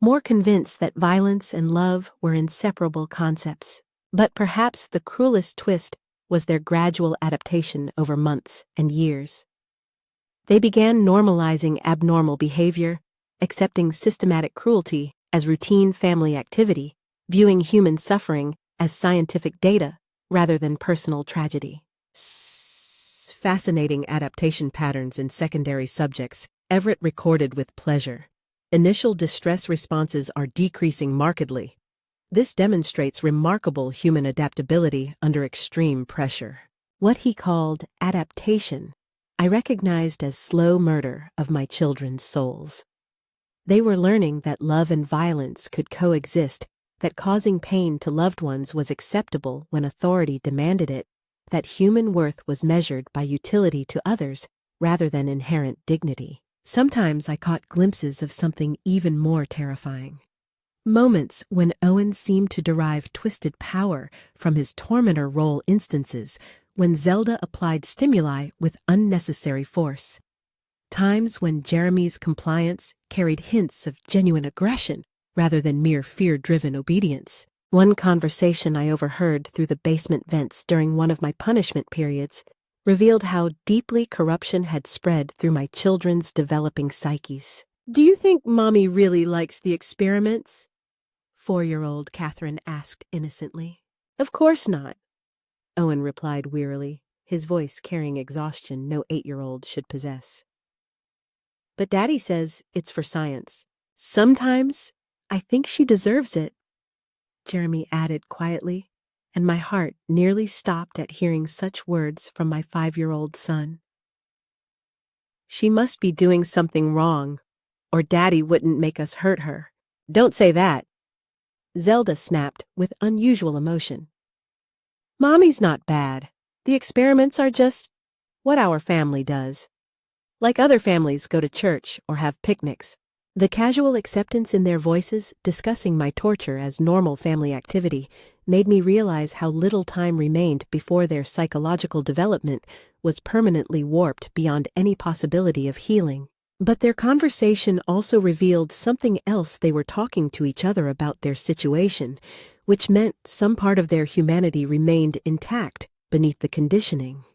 more convinced that violence and love were inseparable concepts. But perhaps the cruelest twist was their gradual adaptation over months and years. They began normalizing abnormal behavior, accepting systematic cruelty as routine family activity, viewing human suffering as scientific data rather than personal tragedy. Fascinating adaptation patterns in secondary subjects, Everett recorded with pleasure. Initial distress responses are decreasing markedly. This demonstrates remarkable human adaptability under extreme pressure. What he called adaptation, I recognized as slow murder of my children's souls. They were learning that love and violence could coexist, that causing pain to loved ones was acceptable when authority demanded it, that human worth was measured by utility to others rather than inherent dignity. Sometimes I caught glimpses of something even more terrifying. Moments when Owen seemed to derive twisted power from his tormentor role instances, when Zelda applied stimuli with unnecessary force. Times when Jeremy's compliance carried hints of genuine aggression rather than mere fear-driven obedience. One conversation I overheard through the basement vents during one of my punishment periods revealed how deeply corruption had spread through my children's developing psyches. "Do you think Mommy really likes the experiments?" 4-year-old Catherine asked innocently. "Of course not," Owen replied wearily, his voice carrying exhaustion no 8-year-old should possess. "But Daddy says it's for science. Sometimes I think she deserves it," Jeremy added quietly, and my heart nearly stopped at hearing such words from my 5-year-old son. "She must be doing something wrong, or Daddy wouldn't make us hurt her." "Don't say that," Zelda snapped with unusual emotion. "Mommy's not bad. The experiments are just what our family does. Like other families go to church or have picnics." The casual acceptance in their voices discussing my torture as normal family activity made me realize how little time remained before their psychological development was permanently warped beyond any possibility of healing. But their conversation also revealed something else. They were talking to each other about their situation, which meant some part of their humanity remained intact beneath the conditioning.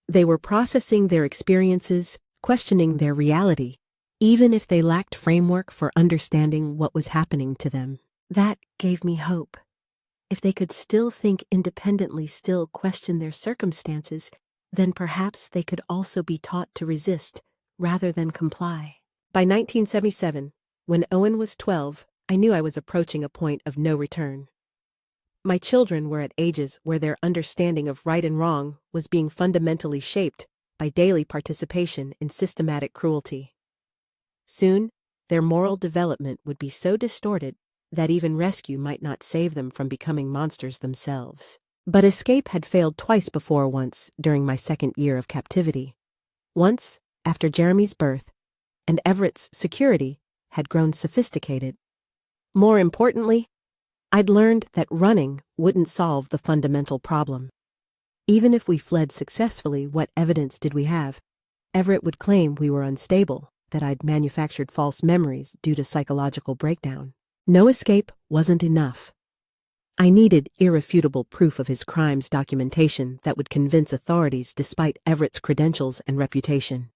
They were processing their experiences, questioning their reality, even if they lacked framework for understanding what was happening to them. That gave me hope. If they could still think independently, still question their circumstances, then perhaps they could also be taught to resist rather than comply. By 1977, when Owen was 12, I knew I was approaching a point of no return. My children were at ages where their understanding of right and wrong was being fundamentally shaped by daily participation in systematic cruelty. Soon, their moral development would be so distorted that even rescue might not save them from becoming monsters themselves. But escape had failed twice before, once during my second year of captivity. Once, after Jeremy's birth, and Everett's security had grown sophisticated. More importantly, I'd learned that running wouldn't solve the fundamental problem. Even if we fled successfully, what evidence did we have? Everett would claim we were unstable, that I'd manufactured false memories due to psychological breakdown. No escape wasn't enough. I needed irrefutable proof of his crimes, documentation that would convince authorities despite Everett's credentials and reputation.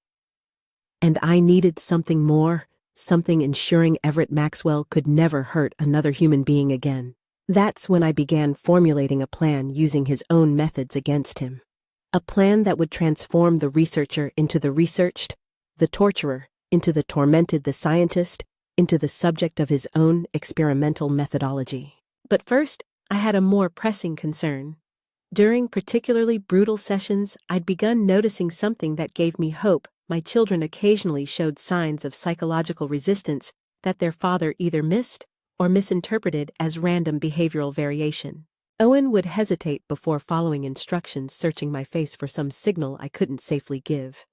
And I needed something more, something ensuring Everett Maxwell could never hurt another human being again. That's when I began formulating a plan using his own methods against him. A plan that would transform the researcher into the researched, the torturer into the tormented, the scientist into the subject of his own experimental methodology. But first, I had a more pressing concern. During particularly brutal sessions, I'd begun noticing something that gave me hope. My children occasionally showed signs of psychological resistance that their father either missed or misinterpreted as random behavioral variation. Owen would hesitate before following instructions, searching my face for some signal I couldn't safely give.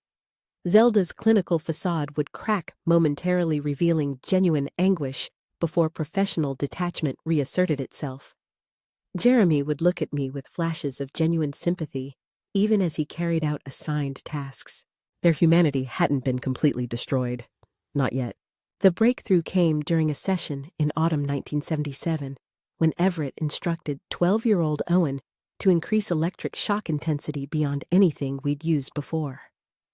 Zelda's clinical facade would crack, momentarily revealing genuine anguish before professional detachment reasserted itself. Jeremy would look at me with flashes of genuine sympathy, even as he carried out assigned tasks. Their humanity hadn't been completely destroyed. Not yet. The breakthrough came during a session in autumn 1977, when Everett instructed 12-year-old Owen to increase electric shock intensity beyond anything we'd used before.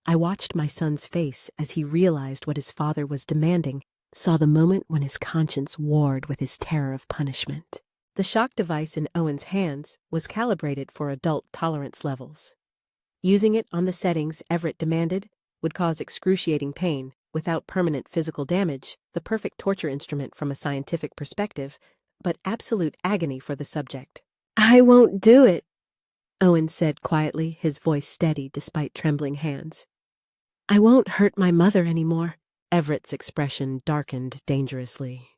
I watched my son's face as he realized what his father was demanding, saw the moment when his conscience warred with his terror of punishment. The shock device in Owen's hands was calibrated for adult tolerance levels. Using it on the settings Everett demanded would cause excruciating pain without permanent physical damage, the perfect torture instrument from a scientific perspective, but absolute agony for the subject. "I won't do it," Owen said quietly, his voice steady despite trembling hands. "I won't hurt my mother anymore." Everett's expression darkened dangerously.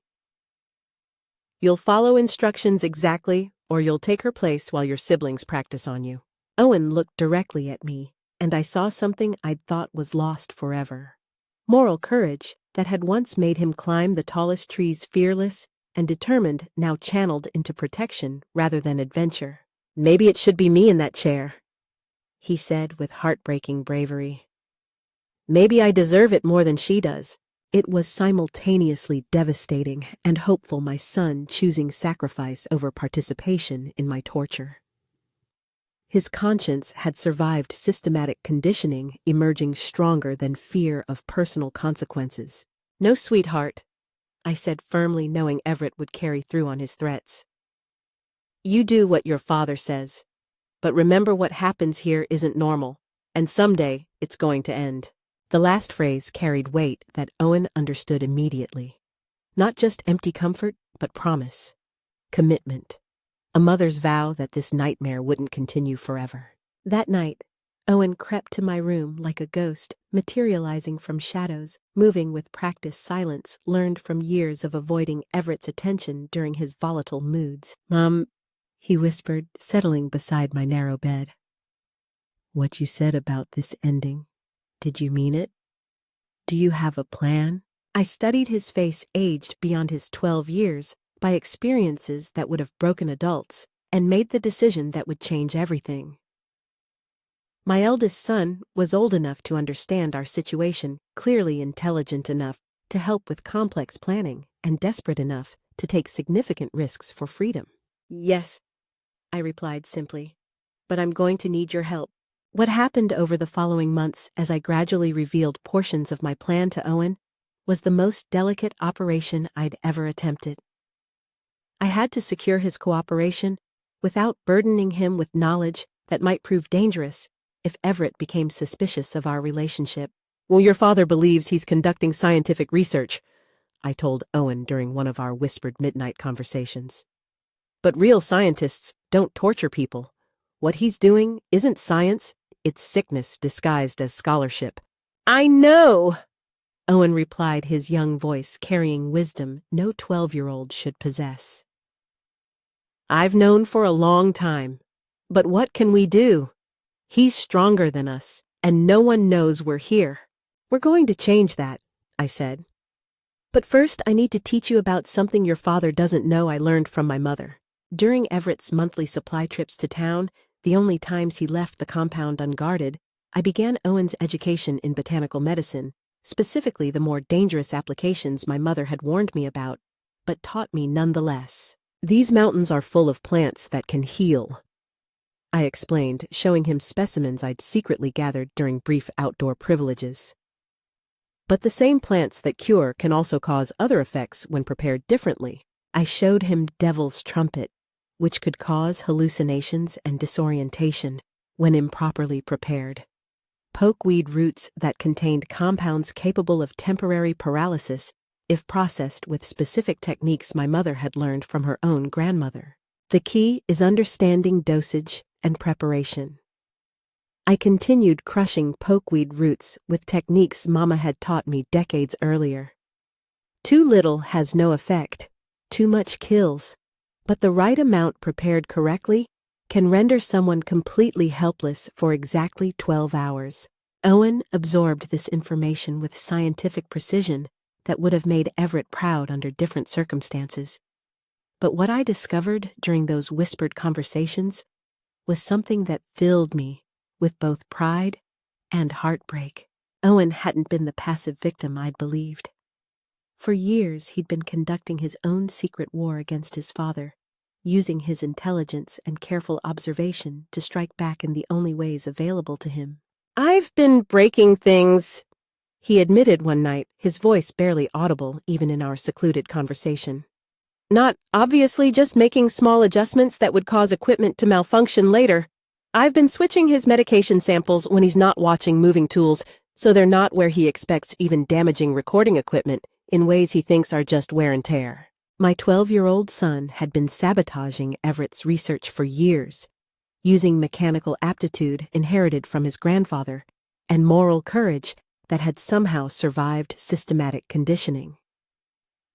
"You'll follow instructions exactly, or you'll take her place while your siblings practice on you." Owen looked directly at me, and I saw something I'd thought was lost forever. Moral courage that had once made him climb the tallest trees fearless and determined, now channeled into protection rather than adventure. "Maybe it should be me in that chair," he said with heartbreaking bravery. "Maybe I deserve it more than she does." It was simultaneously devastating and hopeful, my son choosing sacrifice over participation in my torture. His conscience had survived systematic conditioning, emerging stronger than fear of personal consequences. "No, sweetheart," I said firmly, knowing Everett would carry through on his threats. "You do what your father says. But remember, what happens here isn't normal, and someday it's going to end." The last phrase carried weight that Owen understood immediately. Not just empty comfort, but promise. Commitment. A mother's vow that this nightmare wouldn't continue forever. That night, Owen crept to my room like a ghost, materializing from shadows, moving with practiced silence learned from years of avoiding Everett's attention during his volatile moods. "Mom," he whispered, settling beside my narrow bed. "What you said about this ending, did you mean it? Do you have a plan?" I studied his face, aged beyond his 12 years, by experiences that would have broken adults, and made the decision that would change everything. My eldest son was old enough to understand our situation, clearly intelligent enough to help with complex planning, and desperate enough to take significant risks for freedom. "Yes," I replied simply, "but I'm going to need your help." What happened over the following months as I gradually revealed portions of my plan to Owen was the most delicate operation I'd ever attempted. I had to secure his cooperation without burdening him with knowledge that might prove dangerous if Everett became suspicious of our relationship. "Well, your father believes he's conducting scientific research," I told Owen during one of our whispered midnight conversations. "But real scientists don't torture people. What he's doing isn't science, it's sickness disguised as scholarship." "I know," Owen replied, his young voice carrying wisdom no 12-year-old should possess. "I've known for a long time. But what can we do? He's stronger than us, and no one knows we're here." "We're going to change that," I said. "But first, I need to teach you about something your father doesn't know I learned from my mother." During Everett's monthly supply trips to town, the only times he left the compound unguarded, I began Owen's education in botanical medicine, specifically the more dangerous applications my mother had warned me about, but taught me nonetheless. "These mountains are full of plants that can heal," I explained, showing him specimens I'd secretly gathered during brief outdoor privileges. "But the same plants that cure can also cause other effects when prepared differently." I showed him devil's trumpet, which could cause hallucinations and disorientation when improperly prepared. Pokeweed roots that contained compounds capable of temporary paralysis if processed with specific techniques my mother had learned from her own grandmother. The key is understanding dosage and preparation. I continued crushing pokeweed roots with techniques Mama had taught me decades earlier. Too little has no effect, too much kills, but the right amount prepared correctly can render someone completely helpless for exactly 12 hours. Owen absorbed this information with scientific precision that would have made Everett proud under different circumstances. But what I discovered during those whispered conversations was something that filled me with both pride and heartbreak. Owen hadn't been the passive victim I'd believed. For years, he'd been conducting his own secret war against his father, using his intelligence and careful observation to strike back in the only ways available to him. "I've been breaking things," he admitted one night, his voice barely audible even in our secluded conversation. "Not obviously just making small adjustments that would cause equipment to malfunction later. I've been switching his medication samples when he's not watching moving tools, so they're not where he expects, even damaging recording equipment in ways he thinks are just wear and tear." My 12-year-old son had been sabotaging Everett's research for years, using mechanical aptitude inherited from his grandfather and moral courage that had somehow survived systematic conditioning.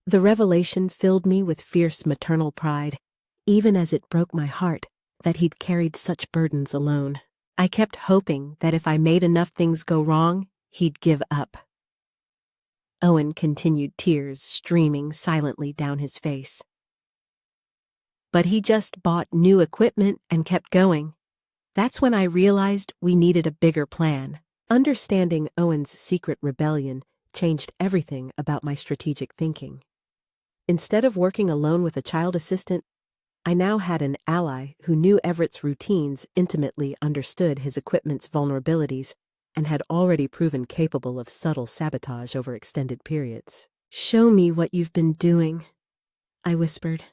The revelation filled me with fierce maternal pride, even as it broke my heart that he'd carried such burdens alone. I kept hoping that if I made enough things go wrong, he'd give up. Owen continued, tears streaming silently down his face. But he just bought new equipment and kept going. That's when I realized we needed a bigger plan. Understanding Owen's secret rebellion changed everything about my strategic thinking. Instead of working alone with a child assistant, I now had an ally who knew Everett's routines, intimately understood his equipment's vulnerabilities, and had already proven capable of subtle sabotage over extended periods. "Show me what you've been doing," I whispered.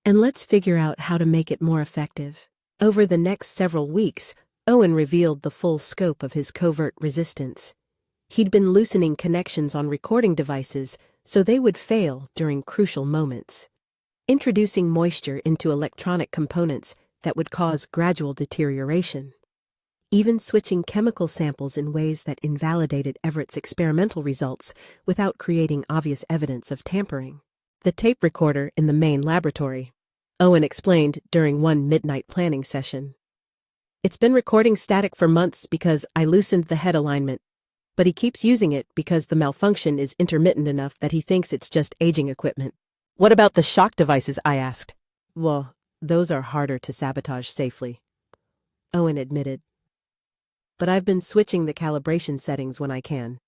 "And let's figure out how to make it more effective." Over the next several weeks, Owen revealed the full scope of his covert resistance. He'd been loosening connections on recording devices so they would fail during crucial moments, introducing moisture into electronic components that would cause gradual deterioration, even switching chemical samples in ways that invalidated Everett's experimental results without creating obvious evidence of tampering. "The tape recorder in the main laboratory," Owen explained during one midnight planning session. "It's been recording static for months because I loosened the head alignment, but he keeps using it because the malfunction is intermittent enough that he thinks it's just aging equipment." "What about the shock devices?" I asked. "Well, those are harder to sabotage safely," Owen admitted. "But I've been switching the calibration settings when I can.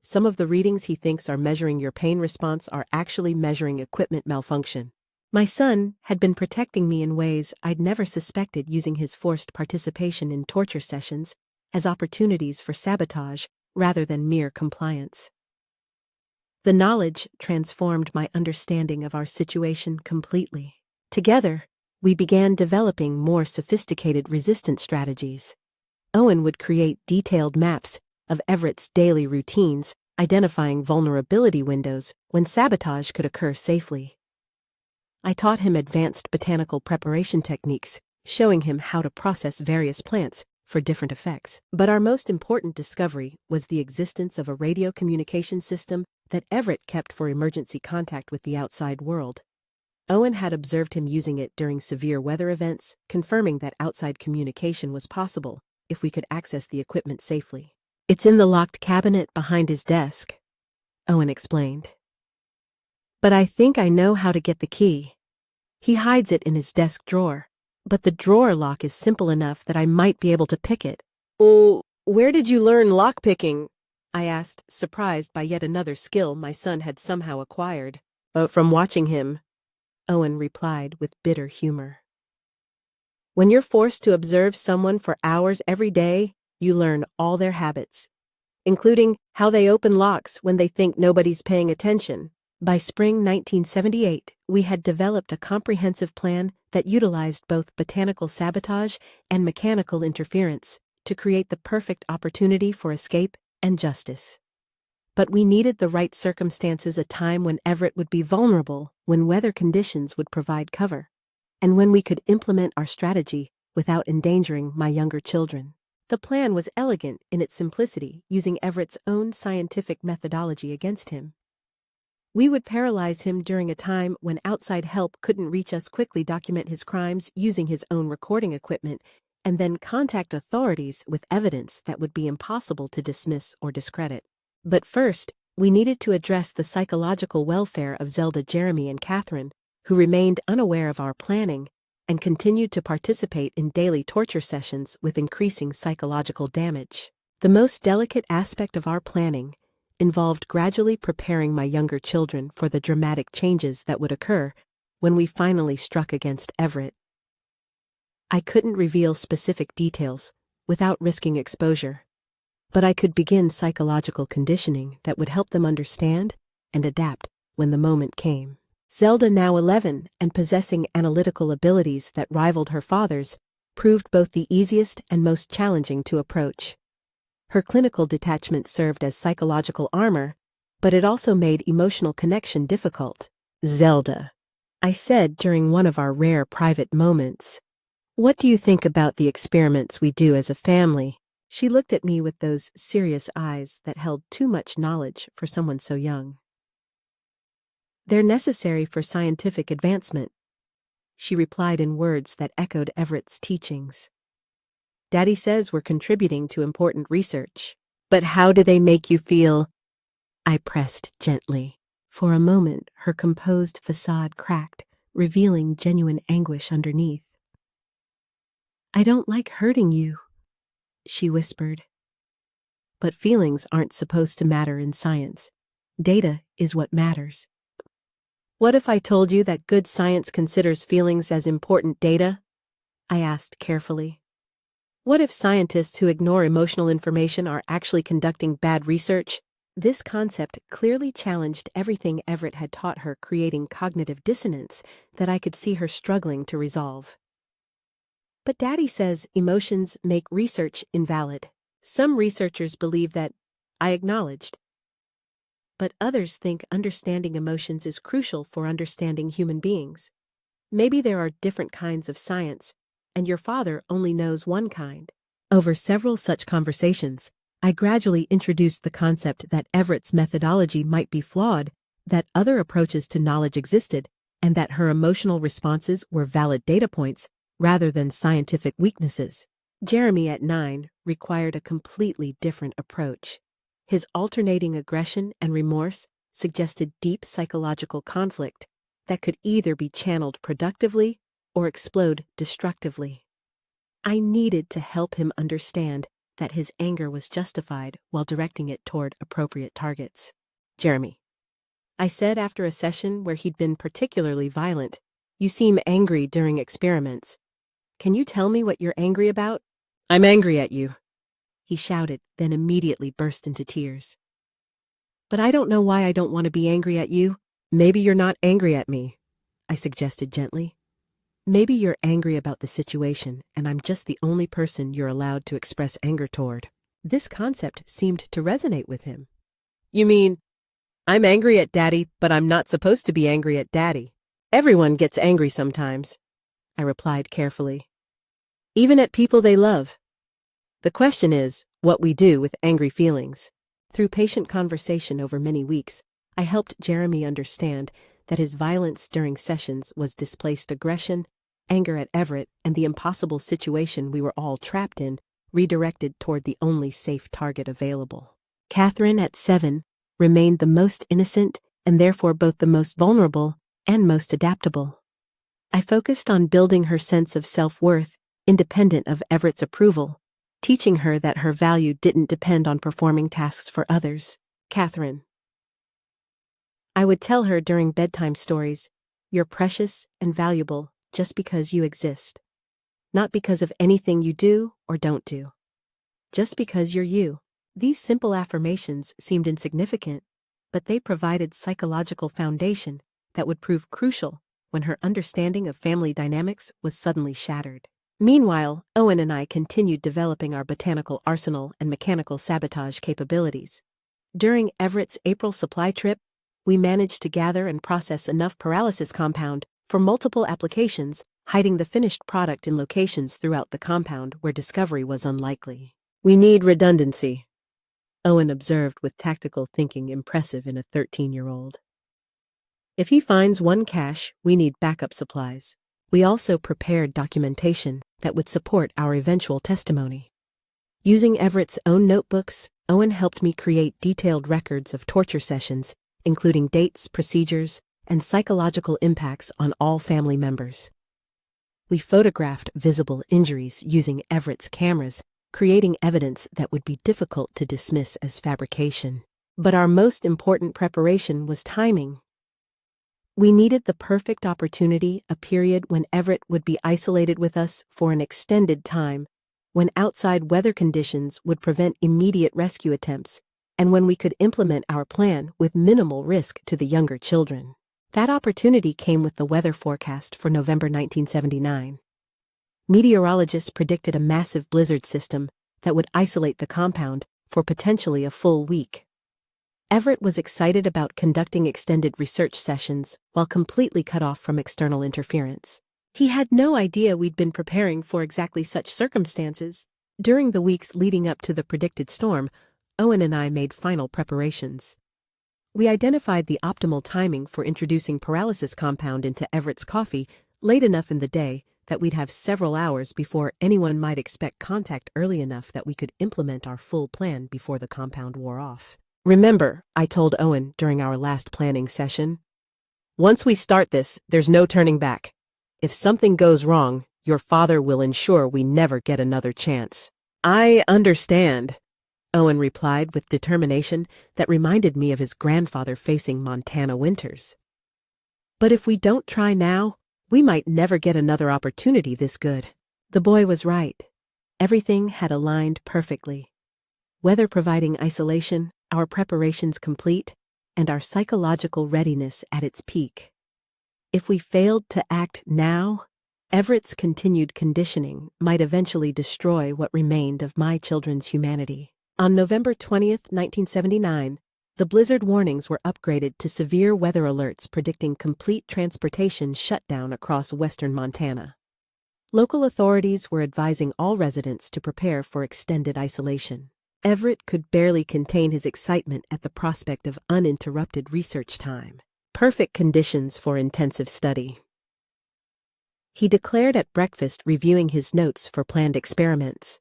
Some of the readings he thinks are measuring your pain response are actually measuring equipment malfunction." My son had been protecting me in ways I'd never suspected, using his forced participation in torture sessions as opportunities for sabotage rather than mere compliance. The knowledge transformed my understanding of our situation completely. Together, we began developing more sophisticated resistance strategies. Owen would create detailed maps of Everett's daily routines, identifying vulnerability windows when sabotage could occur safely. I taught him advanced botanical preparation techniques, showing him how to process various plants for different effects. But our most important discovery was the existence of a radio communication system that Everett kept for emergency contact with the outside world. Owen had observed him using it during severe weather events, confirming that outside communication was possible if we could access the equipment safely. "It's in the locked cabinet behind his desk," Owen explained. "But I think I know how to get the key. He hides it in his desk drawer, but the drawer lock is simple enough that I might be able to pick it." "Oh, where did you learn lockpicking?" I asked, surprised by yet another skill my son had somehow acquired. From watching him," Owen replied with bitter humor. "When you're forced to observe someone for hours every day, you learn all their habits, including how they open locks when they think nobody's paying attention." By spring 1978, we had developed a comprehensive plan that utilized both botanical sabotage and mechanical interference to create the perfect opportunity for escape and justice. But we needed the right circumstances, a time when Everett would be vulnerable, when weather conditions would provide cover, and when we could implement our strategy without endangering my younger children. The plan was elegant in its simplicity, using Everett's own scientific methodology against him. We would paralyze him during a time when outside help couldn't reach us, quickly document his crimes using his own recording equipment, and then contact authorities with evidence that would be impossible to dismiss or discredit. But first, we needed to address the psychological welfare of Zelda, Jeremy, and Catherine, who remained unaware of our planning and continued to participate in daily torture sessions with increasing psychological damage. The most delicate aspect of our planning involved gradually preparing my younger children for the dramatic changes that would occur when we finally struck against Everett. I couldn't reveal specific details without risking exposure, but I could begin psychological conditioning that would help them understand and adapt when the moment came. Zelda, now 11 and possessing analytical abilities that rivaled her father's, proved both the easiest and most challenging to approach. Her clinical detachment served as psychological armor, but it also made emotional connection difficult. "Zelda," I said during one of our rare private moments, "what do you think about the experiments we do as a family?" She looked at me with those serious eyes that held too much knowledge for someone so young. "They're necessary for scientific advancement," she replied in words that echoed Everett's teachings. "Daddy says we're contributing to important research." "But how do they make you feel?" I pressed gently. For a moment, her composed facade cracked, revealing genuine anguish underneath. "I don't like hurting you," she whispered. "But feelings aren't supposed to matter in science. Data is what matters." "What if I told you that good science considers feelings as important data?" I asked carefully. "What if scientists who ignore emotional information are actually conducting bad research?" This concept clearly challenged everything Everett had taught her, creating cognitive dissonance that I could see her struggling to resolve. "But Daddy says emotions make research invalid. Some researchers believe that," I acknowledged. "But others think understanding emotions is crucial for understanding human beings. Maybe there are different kinds of science, and your father only knows one kind." Over several such conversations, I gradually introduced the concept that Everett's methodology might be flawed, that other approaches to knowledge existed, and that her emotional responses were valid data points rather than scientific weaknesses. Jeremy, at 9, required a completely different approach. His alternating aggression and remorse suggested deep psychological conflict that could either be channeled productively or explode destructively. I needed to help him understand that his anger was justified while directing it toward appropriate targets. "Jeremy," I said after a session where he'd been particularly violent, "you seem angry during experiments. Can you tell me what you're angry about?" "I'm angry at you," he shouted, then immediately burst into tears. But I don't know why I don't want to be angry at you. Maybe you're not angry at me, I suggested gently. Maybe you're angry about the situation, and I'm just the only person you're allowed to express anger toward. This concept seemed to resonate with him. You mean, I'm angry at Daddy, but I'm not supposed to be angry at Daddy. Everyone gets angry sometimes, I replied carefully. Even at people they love. The question is what we do with angry feelings. Through patient conversation over many weeks, I helped Jeremy understand that his violence during sessions was displaced aggression, anger at Everett, and the impossible situation we were all trapped in, redirected toward the only safe target available. Catherine, at 7, remained the most innocent and therefore both the most vulnerable and most adaptable. I focused on building her sense of self-worth, independent of Everett's approval, teaching her that her value didn't depend on performing tasks for others. Catherine. I would tell her during bedtime stories, you're precious and valuable just because you exist. Not because of anything you do or don't do. Just because you're you. These simple affirmations seemed insignificant, but they provided psychological foundation that would prove crucial when her understanding of family dynamics was suddenly shattered. Meanwhile, Owen and I continued developing our botanical arsenal and mechanical sabotage capabilities. During Everett's April supply trip, we managed to gather and process enough paralysis compound for multiple applications, hiding the finished product in locations throughout the compound where discovery was unlikely. We need redundancy, Owen observed with tactical thinking impressive in a 13-year-old. If he finds one cache, we need backup supplies. We also prepared documentation that would support our eventual testimony. Using Everett's own notebooks, Owen helped me create detailed records of torture sessions, including dates, procedures, and psychological impacts on all family members. We photographed visible injuries using Everett's cameras, creating evidence that would be difficult to dismiss as fabrication. But our most important preparation was timing. We needed the perfect opportunity, a period when Everett would be isolated with us for an extended time, when outside weather conditions would prevent immediate rescue attempts, and when we could implement our plan with minimal risk to the younger children. That opportunity came with the weather forecast for November 1979. Meteorologists predicted a massive blizzard system that would isolate the compound for potentially a full week. Everett was excited about conducting extended research sessions while completely cut off from external interference. He had no idea we'd been preparing for exactly such circumstances. During the weeks leading up to the predicted storm, Owen and I made final preparations. We identified the optimal timing for introducing paralysis compound into Everett's coffee late enough in the day that we'd have several hours before anyone might expect contact early enough that we could implement our full plan before the compound wore off. Remember, I told Owen during our last planning session, once we start this, there's no turning back. If something goes wrong, your father will ensure we never get another chance. I understand, Owen replied with determination that reminded me of his grandfather facing Montana winters. But if we don't try now, we might never get another opportunity this good. The boy was right. Everything had aligned perfectly. Weather providing isolation, our preparations complete, and our psychological readiness at its peak. If we failed to act now, Everett's continued conditioning might eventually destroy what remained of my children's humanity. On November 20th, 1979, the blizzard warnings were upgraded to severe weather alerts predicting complete transportation shutdown across western Montana. Local authorities were advising all residents to prepare for extended isolation. Everett could barely contain his excitement at the prospect of uninterrupted research time. Perfect conditions for intensive study. He declared at breakfast reviewing his notes for planned experiments.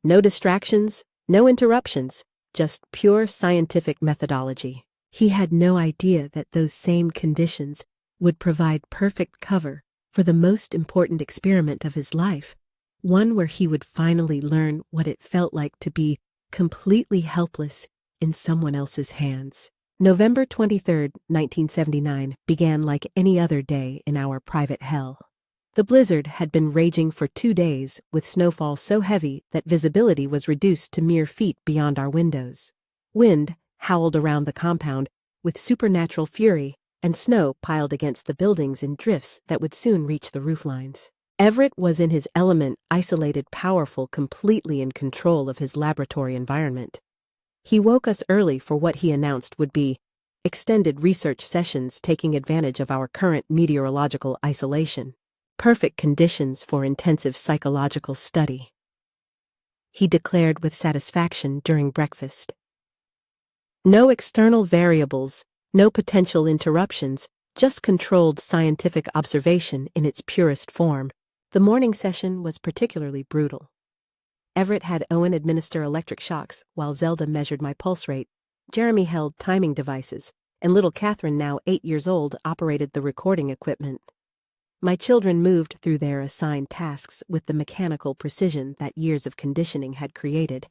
No distractions, no interruptions, just pure scientific methodology. He had no idea that those same conditions would provide perfect cover for the most important experiment of his life, one where he would finally learn what it felt like to be completely helpless in someone else's hands. November 23, 1979, began like any other day in our private hell. The blizzard had been raging for 2 days, with snowfall so heavy that visibility was reduced to mere feet beyond our windows. Wind, howled around the compound with supernatural fury, and snow piled against the buildings in drifts that would soon reach the rooflines. Everett was in his element, isolated, powerful, completely in control of his laboratory environment. He woke us early for what he announced would be extended research sessions, taking advantage of our current meteorological isolation. Perfect conditions for intensive psychological study, he declared with satisfaction during breakfast. No external variables, no potential interruptions, just controlled scientific observation in its purest form. The morning session was particularly brutal. Everett had Owen administer electric shocks while Zelda measured my pulse rate. Jeremy held timing devices, and little Catherine, now 8 years old, operated the recording equipment. My children moved through their assigned tasks with the mechanical precision that years of conditioning had created,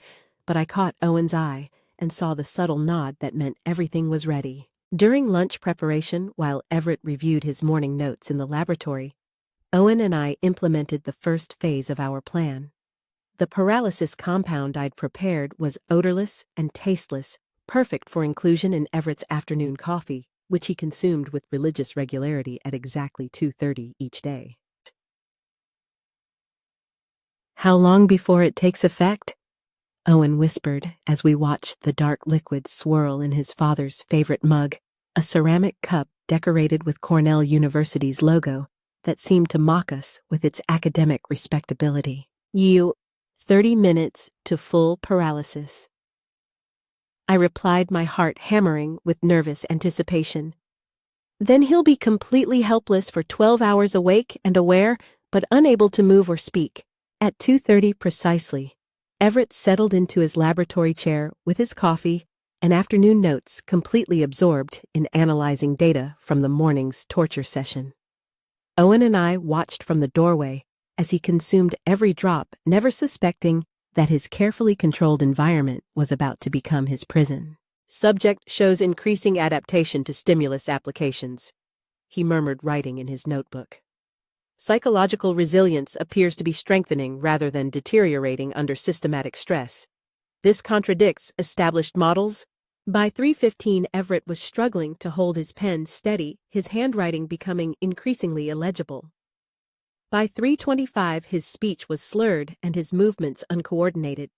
but I caught Owen's eye and saw the subtle nod that meant everything was ready. During lunch preparation, while Everett reviewed his morning notes in the laboratory, Owen and I implemented the first phase of our plan. The paralysis compound I'd prepared was odorless and tasteless, perfect for inclusion in Everett's afternoon coffee, which he consumed with religious regularity at exactly 2:30 each day. "How long before it takes effect?" Owen whispered as we watched the dark liquid swirl in his father's favorite mug, a ceramic cup decorated with Cornell University's logo that seemed to mock us with its academic respectability. 30 minutes to full paralysis," I replied, my heart hammering with nervous anticipation. "Then he'll be completely helpless for 12 hours, awake and aware, but unable to move or speak." At 2:30 precisely, Everett settled into his laboratory chair with his coffee and afternoon notes completely absorbed in analyzing data from the morning's torture session. Owen and I watched from the doorway as he consumed every drop, never suspecting that his carefully controlled environment was about to become his prison. "Subject shows increasing adaptation to stimulus applications," he murmured, writing in his notebook. "Psychological resilience appears to be strengthening rather than deteriorating under systematic stress. This contradicts established models." By 3:15, Everett was struggling to hold his pen steady, his handwriting becoming increasingly illegible. By 3:25, his speech was slurred and his movements uncoordinated.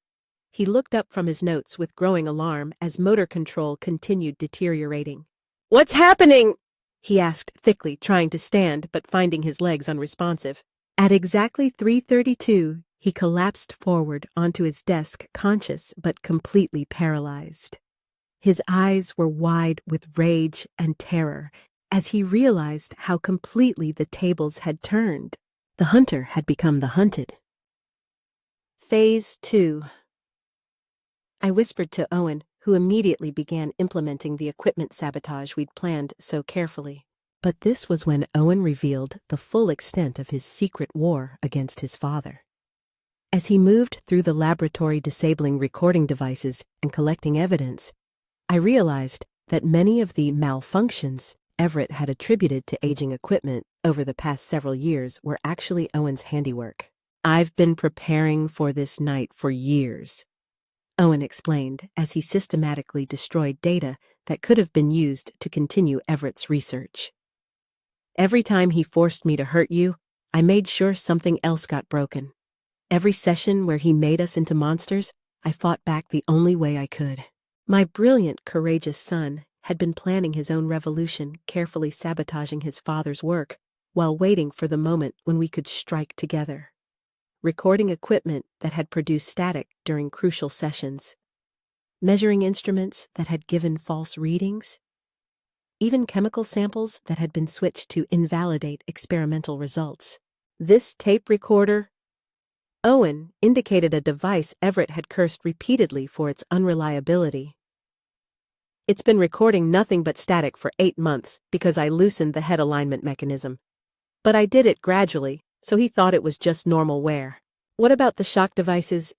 He looked up from his notes with growing alarm as motor control continued deteriorating. "What's happening?" he asked thickly, trying to stand but finding his legs unresponsive. At exactly 3:32, he collapsed forward onto his desk, conscious but completely paralyzed. His eyes were wide with rage and terror as he realized how completely the tables had turned. The hunter had become the hunted. Phase 2. I whispered to Owen, who immediately began implementing the equipment sabotage we'd planned so carefully. But this was when Owen revealed the full extent of his secret war against his father. As he moved through the laboratory disabling recording devices and collecting evidence, I realized that many of the malfunctions Everett had attributed to aging equipment over the past several years were actually Owen's handiwork. "I've been preparing for this night for years," Owen explained as he systematically destroyed data that could have been used to continue Everett's research. "Every time he forced me to hurt you, I made sure something else got broken. Every session where he made us into monsters, I fought back the only way I could." My brilliant, courageous son had been planning his own revolution, carefully sabotaging his father's work, while waiting for the moment when we could strike together. Recording equipment that had produced static during crucial sessions, measuring instruments that had given false readings, even chemical samples that had been switched to invalidate experimental results. This tape recorder, Owen indicated a device Everett had cursed repeatedly for its unreliability. "It's been recording nothing but static for 8 months because I loosened the head alignment mechanism. But I did it gradually, so he thought it was just normal wear." "What about the shock devices?"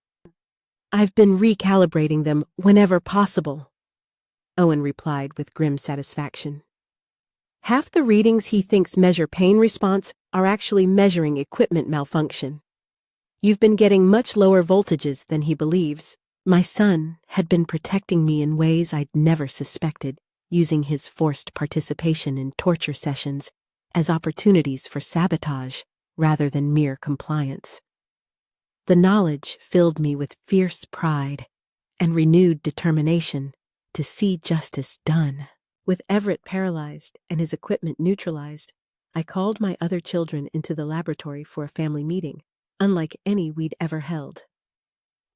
"I've been recalibrating them whenever possible," Owen replied with grim satisfaction. "Half the readings he thinks measure pain response are actually measuring equipment malfunction. You've been getting much lower voltages than he believes." My son had been protecting me in ways I'd never suspected, using his forced participation in torture sessions as opportunities for sabotage rather than mere compliance. The knowledge filled me with fierce pride and renewed determination to see justice done. With Everett paralyzed and his equipment neutralized, I called my other children into the laboratory for a family meeting, unlike any we'd ever held.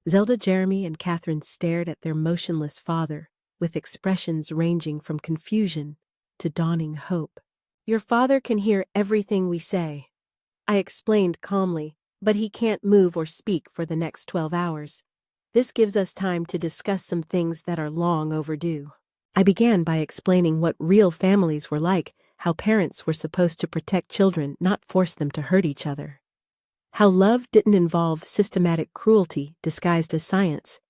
Zelda, Jeremy, and Catherine stared at their motionless father with expressions ranging from confusion to dawning hope. "Your father can hear everything we say," I explained calmly, "but he can't move or speak for the next 12 hours. This gives us time to discuss some things that are long overdue." I began by explaining what real families were like, how parents were supposed to protect children, not force them to hurt each other. How love didn't involve systematic cruelty disguised as science.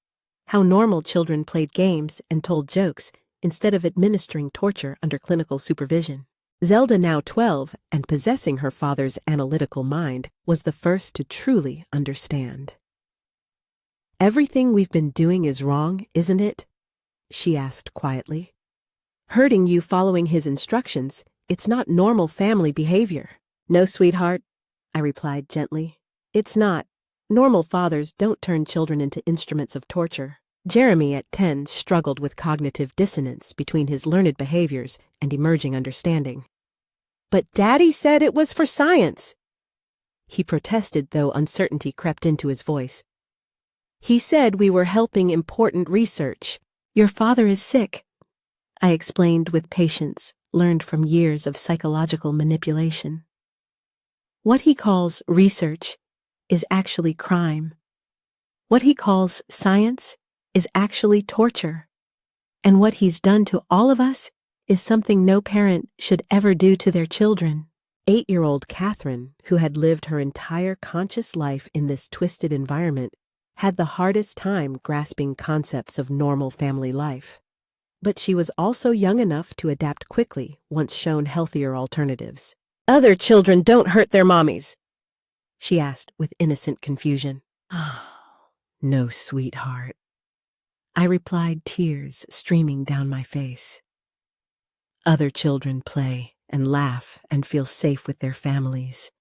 How normal children played games and told jokes instead of administering torture under clinical supervision. Zelda, now 12 and possessing her father's analytical mind, was the first to truly understand. "Everything we've been doing is wrong, isn't it?" she asked quietly. "Hurting you following his instructions, it's not normal family behavior." "No, sweetheart," I replied gently. "It's not. Normal fathers don't turn children into instruments of torture." Jeremy, at 10, struggled with cognitive dissonance between his learned behaviors and emerging understanding. "But Daddy said it was for science," he protested, though uncertainty crept into his voice. "He said we were helping important research." "Your father is sick," I explained with patience, learned from years of psychological manipulation. "What he calls research is actually crime. What he calls science is actually torture. And what he's done to all of us is something no parent should ever do to their children." 8-year-old Catherine, who had lived her entire conscious life in this twisted environment, had the hardest time grasping concepts of normal family life. But she was also young enough to adapt quickly once shown healthier alternatives. "Other children don't hurt their mommies?" she asked with innocent confusion. "No, sweetheart," I replied, tears streaming down my face. "Other children play and laugh and feel safe with their families.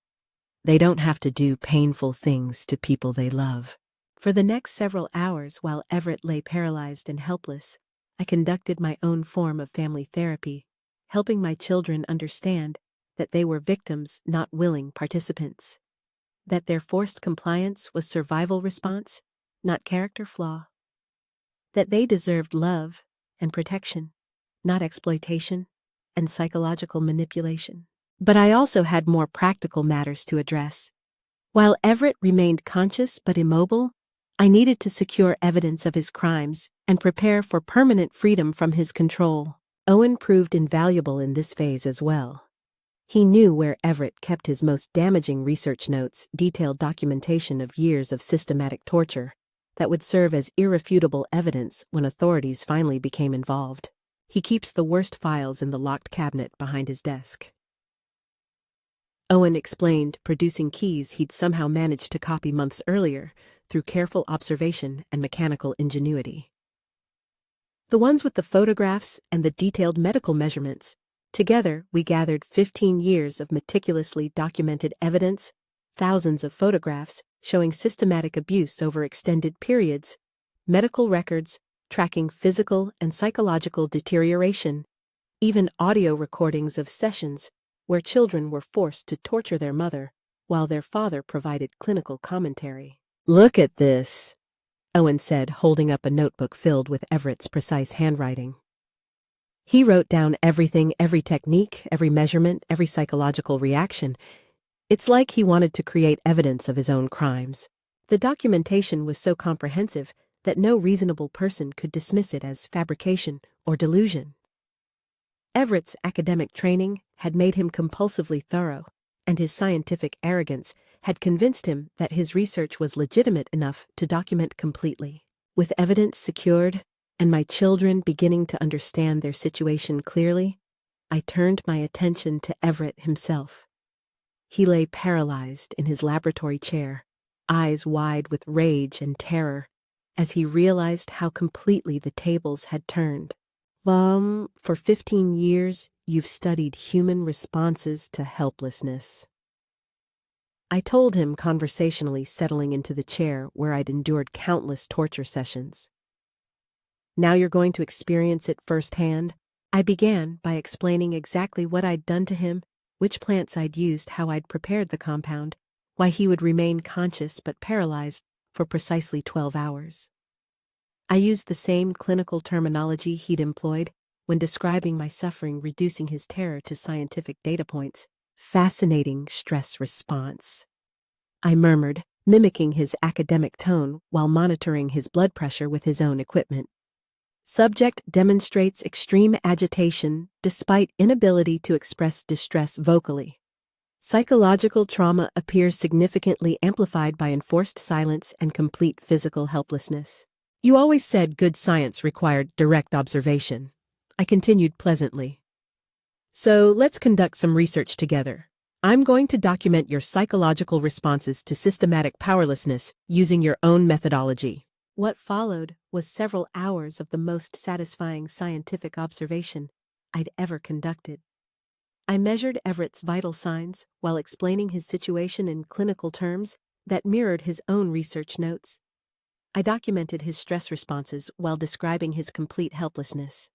They don't have to do painful things to people they love." For the next several hours, while Everett lay paralyzed and helpless, I conducted my own form of family therapy, helping my children understand that they were victims, not willing participants. That their forced compliance was survival response, not character flaw. That they deserved love and protection, not exploitation and psychological manipulation. But I also had more practical matters to address. While Everett remained conscious but immobile, I needed to secure evidence of his crimes and prepare for permanent freedom from his control. Owen proved invaluable in this phase as well. He knew where Everett kept his most damaging research notes, detailed documentation of years of systematic torture that would serve as irrefutable evidence when authorities finally became involved. "He keeps the worst files in the locked cabinet behind his desk," Owen explained, producing keys he'd somehow managed to copy months earlier through careful observation and mechanical ingenuity. "The ones with the photographs and the detailed medical measurements. Together, we gathered 15 years of meticulously documented evidence, thousands of photographs showing systematic abuse over extended periods, medical records tracking physical and psychological deterioration, even audio recordings of sessions where children were forced to torture their mother while their father provided clinical commentary." "Look at this," Owen said, holding up a notebook filled with Everett's precise handwriting. He wrote down everything, every technique, every measurement, every psychological reaction. It's like he wanted to create evidence of his own crimes. The documentation was so comprehensive that no reasonable person could dismiss it as fabrication or delusion. Everett's academic training had made him compulsively thorough, and his scientific arrogance had convinced him that his research was legitimate enough to document completely. With evidence secured, and my children beginning to understand their situation clearly, I turned my attention to Everett himself. He lay paralyzed in his laboratory chair, eyes wide with rage and terror, as he realized how completely the tables had turned. For 15 years, you've studied human responses to helplessness. I told him conversationally, settling into the chair where I'd endured countless torture sessions. Now you're going to experience it firsthand. I began by explaining exactly what I'd done to him, which plants I'd used, how I'd prepared the compound, why he would remain conscious but paralyzed for precisely 12 hours. I used the same clinical terminology he'd employed when describing my suffering, reducing his terror to scientific data points. Fascinating stress response, I murmured, mimicking his academic tone while monitoring his blood pressure with his own equipment. Subject demonstrates extreme agitation despite inability to express distress vocally. Psychological trauma appears significantly amplified by enforced silence and complete physical helplessness. You always said good science required direct observation, I continued pleasantly. So let's conduct some research together. I'm going to document your psychological responses to systematic powerlessness using your own methodology. What followed was several hours of the most satisfying scientific observation I'd ever conducted. I measured Everett's vital signs while explaining his situation in clinical terms that mirrored his own research notes. I documented his stress responses while describing his complete helplessness.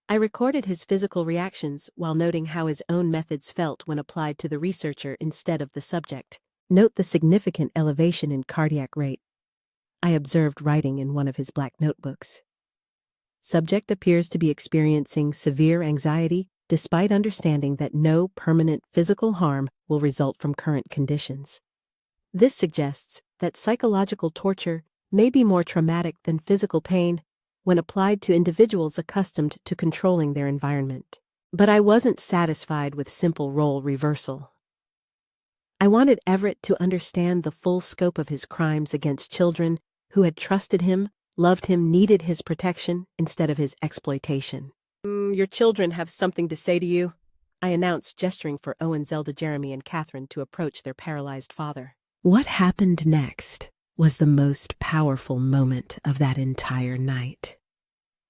I recorded his physical reactions while noting how his own methods felt when applied to the researcher instead of the subject. Note the significant elevation in cardiac rate, I observed, writing in one of his black notebooks. Subject appears to be experiencing severe anxiety despite understanding that no permanent physical harm will result from current conditions. This suggests that psychological torture may be more traumatic than physical pain when applied to individuals accustomed to controlling their environment. But I wasn't satisfied with simple role reversal. I wanted Everett to understand the full scope of his crimes against children who had trusted him, loved him, needed his protection instead of his exploitation. Your children have something to say to you, I announced, gesturing for Owen, Zelda, Jeremy, and Catherine to approach their paralyzed father. What happened next was the most powerful moment of that entire night.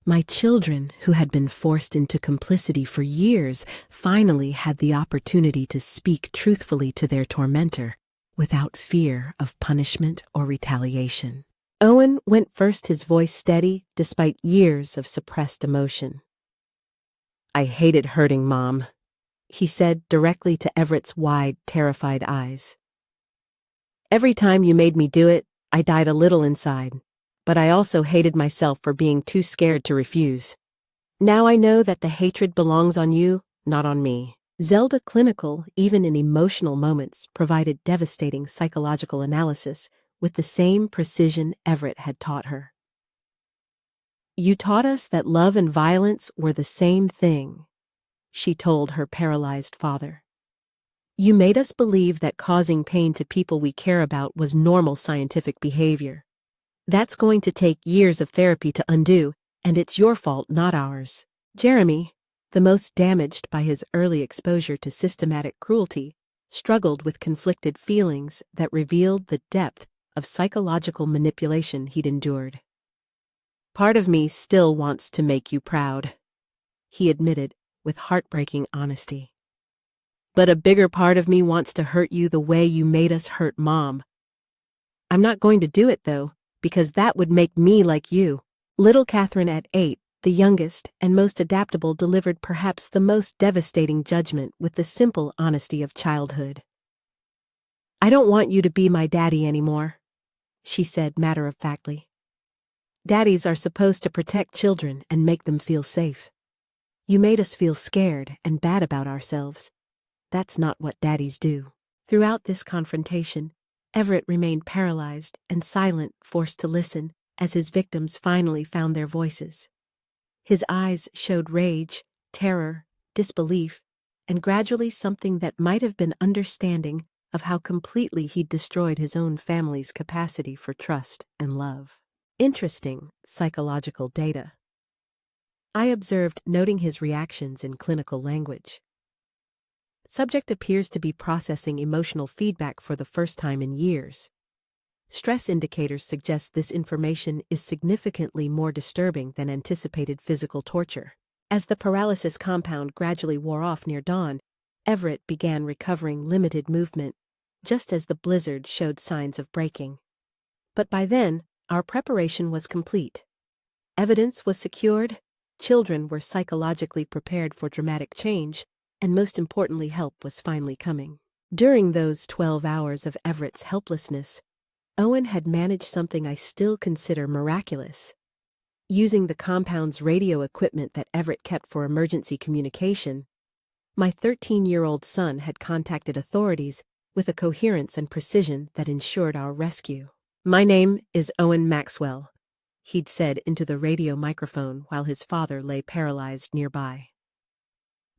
My children, who had been forced into complicity for years, finally had the opportunity to speak truthfully to their tormentor without fear of punishment or retaliation. Owen went first, his voice steady despite years of suppressed emotion. I hated hurting Mom, he said directly to Everett's wide, terrified eyes. Every time you made me do it, I died a little inside, but I also hated myself for being too scared to refuse. Now I know that the hatred belongs on you, not on me. Zelda, clinical, even in emotional moments, provided devastating psychological analysis with the same precision Everett had taught her. You taught us that love and violence were the same thing, she told her paralyzed father. You made us believe that causing pain to people we care about was normal scientific behavior. That's going to take years of therapy to undo, and it's your fault, not ours. Jeremy, the most damaged by his early exposure to systematic cruelty, struggled with conflicted feelings that revealed the depth of psychological manipulation he'd endured. Part of me still wants to make you proud, he admitted with heartbreaking honesty. But a bigger part of me wants to hurt you the way you made us hurt Mom. I'm not going to do it, though, because that would make me like you. Little Catherine, at 8, the youngest and most adaptable, delivered perhaps the most devastating judgment with the simple honesty of childhood. I don't want you to be my daddy anymore, she said matter-of-factly. Daddies are supposed to protect children and make them feel safe. You made us feel scared and bad about ourselves. That's not what daddies do. Throughout this confrontation, Everett remained paralyzed and silent, forced to listen as his victims finally found their voices. His eyes showed rage, terror, disbelief, and gradually something that might have been understanding of how completely he'd destroyed his own family's capacity for trust and love. Interesting psychological data, I observed, noting his reactions in clinical language. Subject appears to be processing emotional feedback for the first time in years. Stress indicators suggest this information is significantly more disturbing than anticipated physical torture. As the paralysis compound gradually wore off near dawn, Everett began recovering limited movement, just as the blizzard showed signs of breaking. But by then, our preparation was complete. Evidence was secured, children were psychologically prepared for dramatic change, and most importantly, help was finally coming. During those 12 hours of Everett's helplessness, Owen had managed something I still consider miraculous. Using the compound's radio equipment that Everett kept for emergency communication, my 13-year-old son had contacted authorities with a coherence and precision that ensured our rescue. "My name is Owen Maxwell," he'd said into the radio microphone while his father lay paralyzed nearby.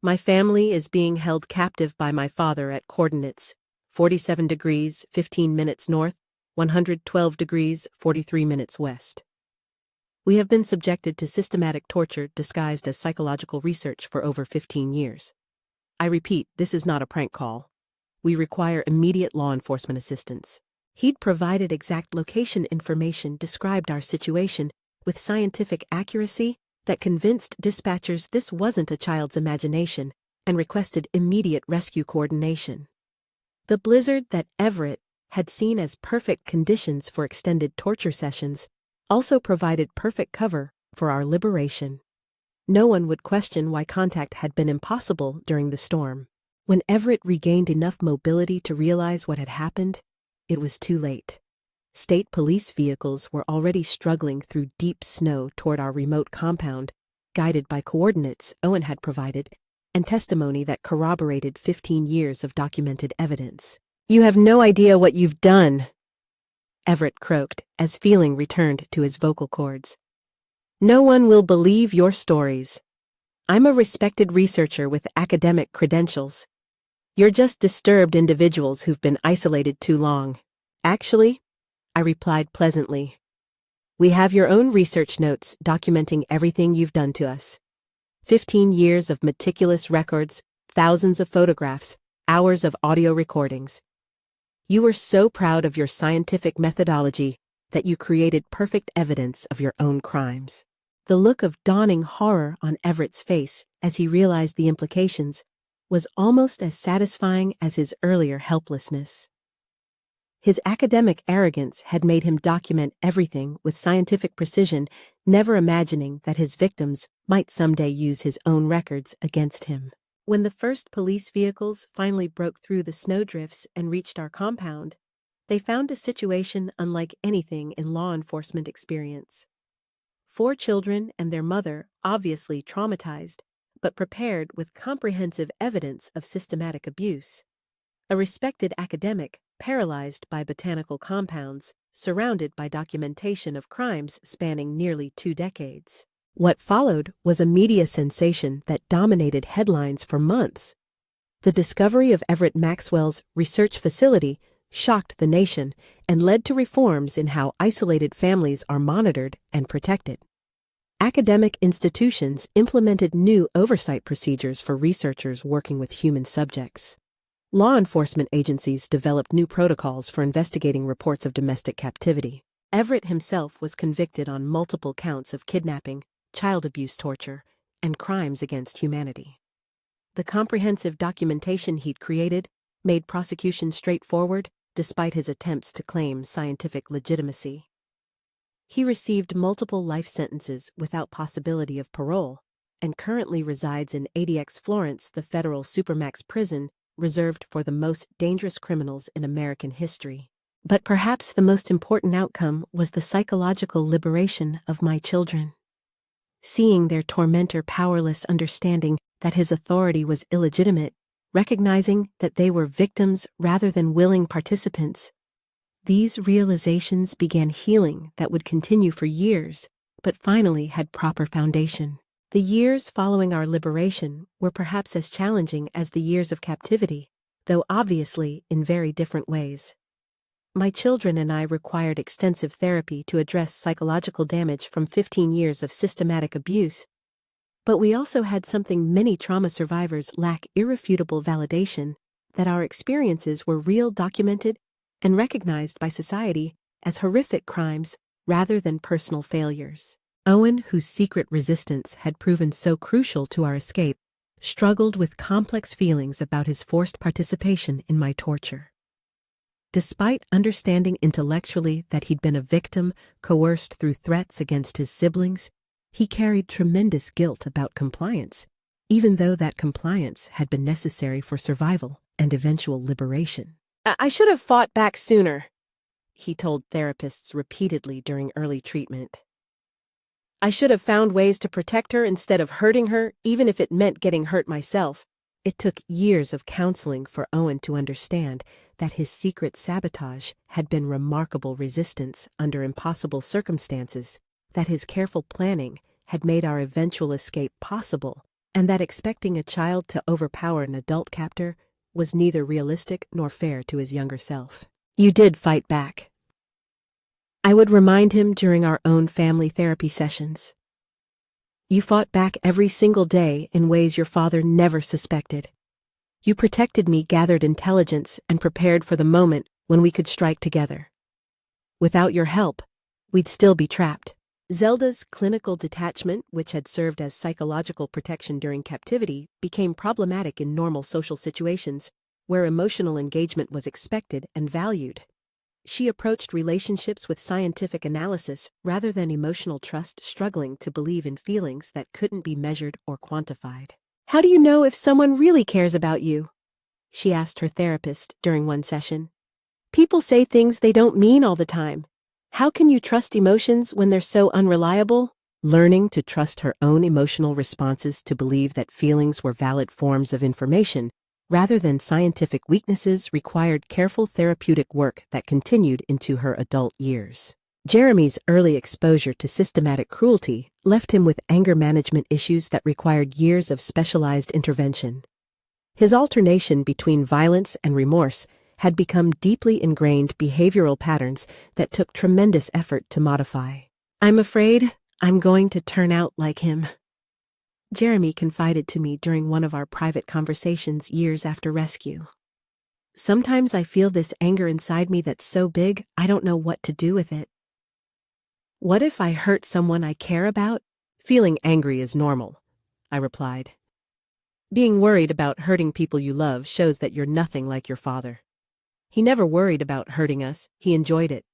"My family is being held captive by my father at coordinates 47 degrees, 15 minutes north, 112 degrees, 43 minutes west. We have been subjected to systematic torture disguised as psychological research for over 15 years. I repeat, this is not a prank call. We require immediate law enforcement assistance." He'd provided exact location information, described our situation with scientific accuracy that convinced dispatchers this wasn't a child's imagination, and requested immediate rescue coordination. The blizzard that Everett had seen as perfect conditions for extended torture sessions also provided perfect cover for our liberation. No one would question why contact had been impossible during the storm. When Everett regained enough mobility to realize what had happened, it was too late. State police vehicles were already struggling through deep snow toward our remote compound, guided by coordinates Owen had provided and testimony that corroborated 15 years of documented evidence. "You have no idea what you've done," Everett croaked as feeling returned to his vocal cords. "No one will believe your stories. I'm a respected researcher with academic credentials. You're just disturbed individuals who've been isolated too long." "Actually," I replied pleasantly, "we have your own research notes documenting everything you've done to us. 15 years of meticulous records, thousands of photographs, hours of audio recordings. You were so proud of your scientific methodology that you created perfect evidence of your own crimes." The look of dawning horror on Everett's face as he realized the implications was almost as satisfying as his earlier helplessness. His academic arrogance had made him document everything with scientific precision, never imagining that his victims might someday use his own records against him. When the first police vehicles finally broke through the snowdrifts and reached our compound, they found a situation unlike anything in law enforcement experience. 4 children and their mother, obviously traumatized, but prepared with comprehensive evidence of systematic abuse. A respected academic, paralyzed by botanical compounds, surrounded by documentation of crimes spanning nearly 2 decades. What followed was a media sensation that dominated headlines for months. The discovery of Everett Maxwell's research facility shocked the nation and led to reforms in how isolated families are monitored and protected. Academic institutions implemented new oversight procedures for researchers working with human subjects. Law enforcement agencies developed new protocols for investigating reports of domestic captivity. Everett himself was convicted on multiple counts of kidnapping, child abuse torture, and crimes against humanity. The comprehensive documentation he'd created made prosecution straightforward despite his attempts to claim scientific legitimacy. He received multiple life sentences without possibility of parole, and currently resides in ADX Florence, the federal supermax prison reserved for the most dangerous criminals in American history. But perhaps the most important outcome was the psychological liberation of my children. Seeing their tormentor powerless, understanding that his authority was illegitimate, recognizing that they were victims rather than willing participants, these realizations began healing that would continue for years, but finally had proper foundation. The years following our liberation were perhaps as challenging as the years of captivity, though obviously in very different ways. My children and I required extensive therapy to address psychological damage from 15 years of systematic abuse, but we also had something many trauma survivors lack: irrefutable validation that our experiences were real, documented, and recognized by society as horrific crimes rather than personal failures. Owen, whose secret resistance had proven so crucial to our escape, struggled with complex feelings about his forced participation in my torture. Despite understanding intellectually that he'd been a victim coerced through threats against his siblings, he carried tremendous guilt about compliance, even though that compliance had been necessary for survival and eventual liberation. I should have fought back sooner, he told therapists repeatedly during early treatment. I should have found ways to protect her instead of hurting her, even if it meant getting hurt myself. It took years of counseling for Owen to understand that his secret sabotage had been remarkable resistance under impossible circumstances, that his careful planning had made our eventual escape possible, and that expecting a child to overpower an adult captor was neither realistic nor fair to his younger self. You did fight back, I would remind him during our own family therapy sessions. You fought back every single day in ways your father never suspected. You protected me, gathered intelligence, and prepared for the moment when we could strike together. Without your help, we'd still be trapped. Zelda's clinical detachment, which had served as psychological protection during captivity, became problematic in normal social situations where emotional engagement was expected and valued. She approached relationships with scientific analysis rather than emotional trust, struggling to believe in feelings that couldn't be measured or quantified. How do you know if someone really cares about you? She asked her therapist during one session. People say things they don't mean all the time. How can you trust emotions when they're so unreliable? Learning to trust her own emotional responses to believe that feelings were valid forms of information rather than scientific weaknesses required careful therapeutic work that continued into her adult years. Jeremy's early exposure to systematic cruelty left him with anger management issues that required years of specialized intervention. His alternation between violence and remorse had become deeply ingrained behavioral patterns that took tremendous effort to modify. I'm afraid I'm going to turn out like him, Jeremy confided to me during one of our private conversations years after rescue. Sometimes I feel this anger inside me that's so big I don't know what to do with it. What if I hurt someone I care about? Feeling angry is normal, I replied. Being worried about hurting people you love shows that you're nothing like your father. He never worried about hurting us, he enjoyed it.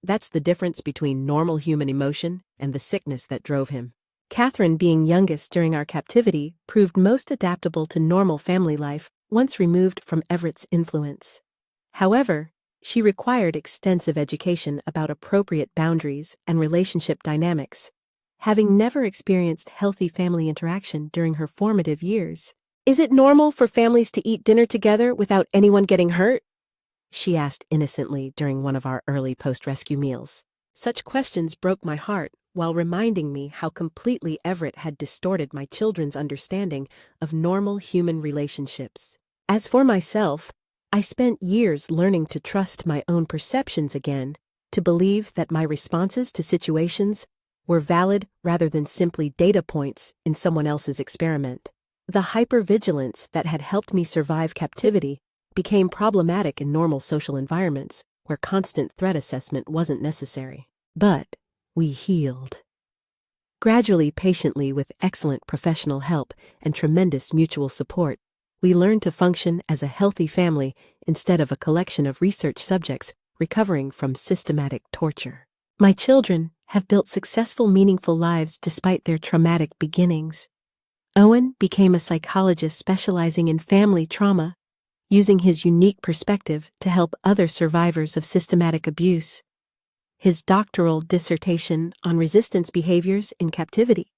That's the difference between normal human emotion and the sickness that drove him. Catherine, being youngest during our captivity, proved most adaptable to normal family life once removed from Everett's influence. However, she required extensive education about appropriate boundaries and relationship dynamics, having never experienced healthy family interaction during her formative years. Is it normal for families to eat dinner together without anyone getting hurt? She asked innocently during one of our early post-rescue meals. Such questions broke my heart while reminding me how completely Everett had distorted my children's understanding of normal human relationships. As for myself, I spent years learning to trust my own perceptions again, to believe that my responses to situations were valid rather than simply data points in someone else's experiment. The hypervigilance that had helped me survive captivity became problematic in normal social environments where constant threat assessment wasn't necessary. But we healed. Gradually, patiently, with excellent professional help and tremendous mutual support, we learned to function as a healthy family instead of a collection of research subjects recovering from systematic torture. My children have built successful, meaningful lives despite their traumatic beginnings. Owen became a psychologist specializing in family trauma, using his unique perspective to help other survivors of systematic abuse. His doctoral dissertation on resistance behaviors in captivity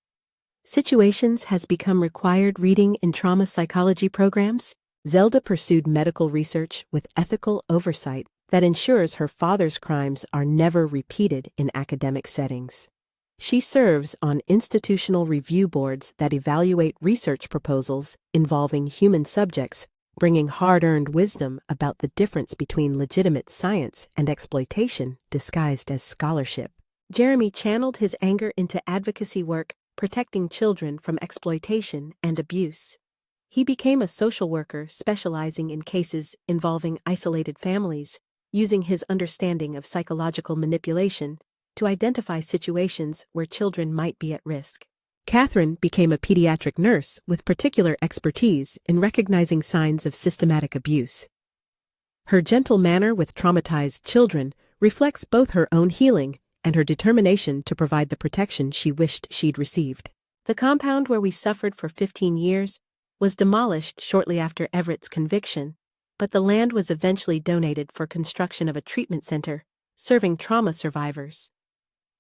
situations has become required reading in trauma psychology programs. Zelda pursued medical research with ethical oversight that ensures her father's crimes are never repeated in academic settings. She serves on institutional review boards that evaluate research proposals involving human subjects, bringing hard-earned wisdom about the difference between legitimate science and exploitation disguised as scholarship. Jeremy channeled his anger into advocacy work, protecting children from exploitation and abuse. He became a social worker specializing in cases involving isolated families, using his understanding of psychological manipulation to identify situations where children might be at risk. Catherine became a pediatric nurse with particular expertise in recognizing signs of systematic abuse. Her gentle manner with traumatized children reflects both her own healing and her determination to provide the protection she wished she'd received. The compound where we suffered for 15 years was demolished shortly after Everett's conviction, but the land was eventually donated for construction of a treatment center serving trauma survivors.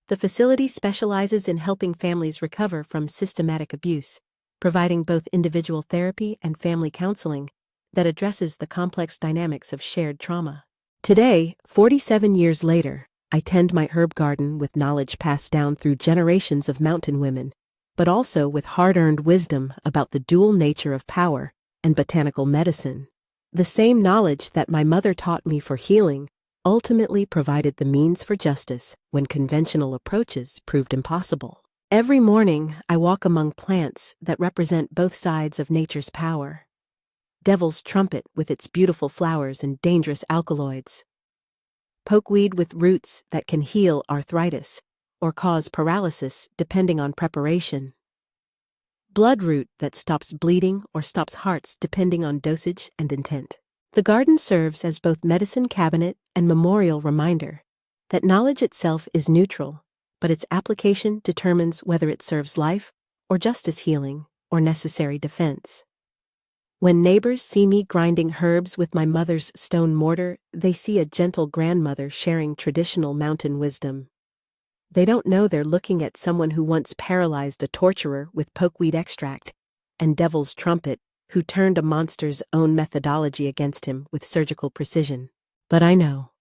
The facility specializes in helping families recover from systematic abuse, providing both individual therapy and family counseling that addresses the complex dynamics of shared trauma. Today, 47 years later, I tend my herb garden with knowledge passed down through generations of mountain women, but also with hard-earned wisdom about the dual nature of power and botanical medicine. The same knowledge that my mother taught me for healing ultimately provided the means for justice when conventional approaches proved impossible. Every morning, I walk among plants that represent both sides of nature's power. Devil's trumpet with its beautiful flowers and dangerous alkaloids. Pokeweed with roots that can heal arthritis or cause paralysis depending on preparation. Bloodroot that stops bleeding or stops hearts depending on dosage and intent. The garden serves as both medicine cabinet and memorial reminder that knowledge itself is neutral, but its application determines whether it serves life or justice healing or necessary defense. When neighbors see me grinding herbs with my mother's stone mortar, they see a gentle grandmother sharing traditional mountain wisdom. They don't know they're looking at someone who once paralyzed a torturer with pokeweed extract, and Devil's Trumpet, who turned a monster's own methodology against him with surgical precision. But I know.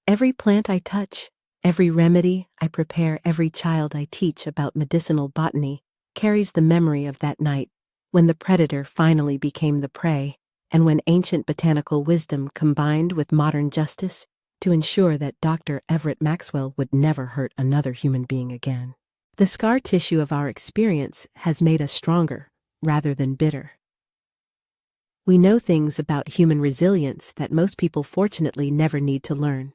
Every plant I touch, every remedy I prepare, every child I teach about medicinal botany carries the memory of that night when the predator finally became the prey, and when ancient botanical wisdom combined with modern justice to ensure that Dr. Everett Maxwell would never hurt another human being again. The scar tissue of our experience has made us stronger, rather than bitter. We know things about human resilience that most people fortunately never need to learn.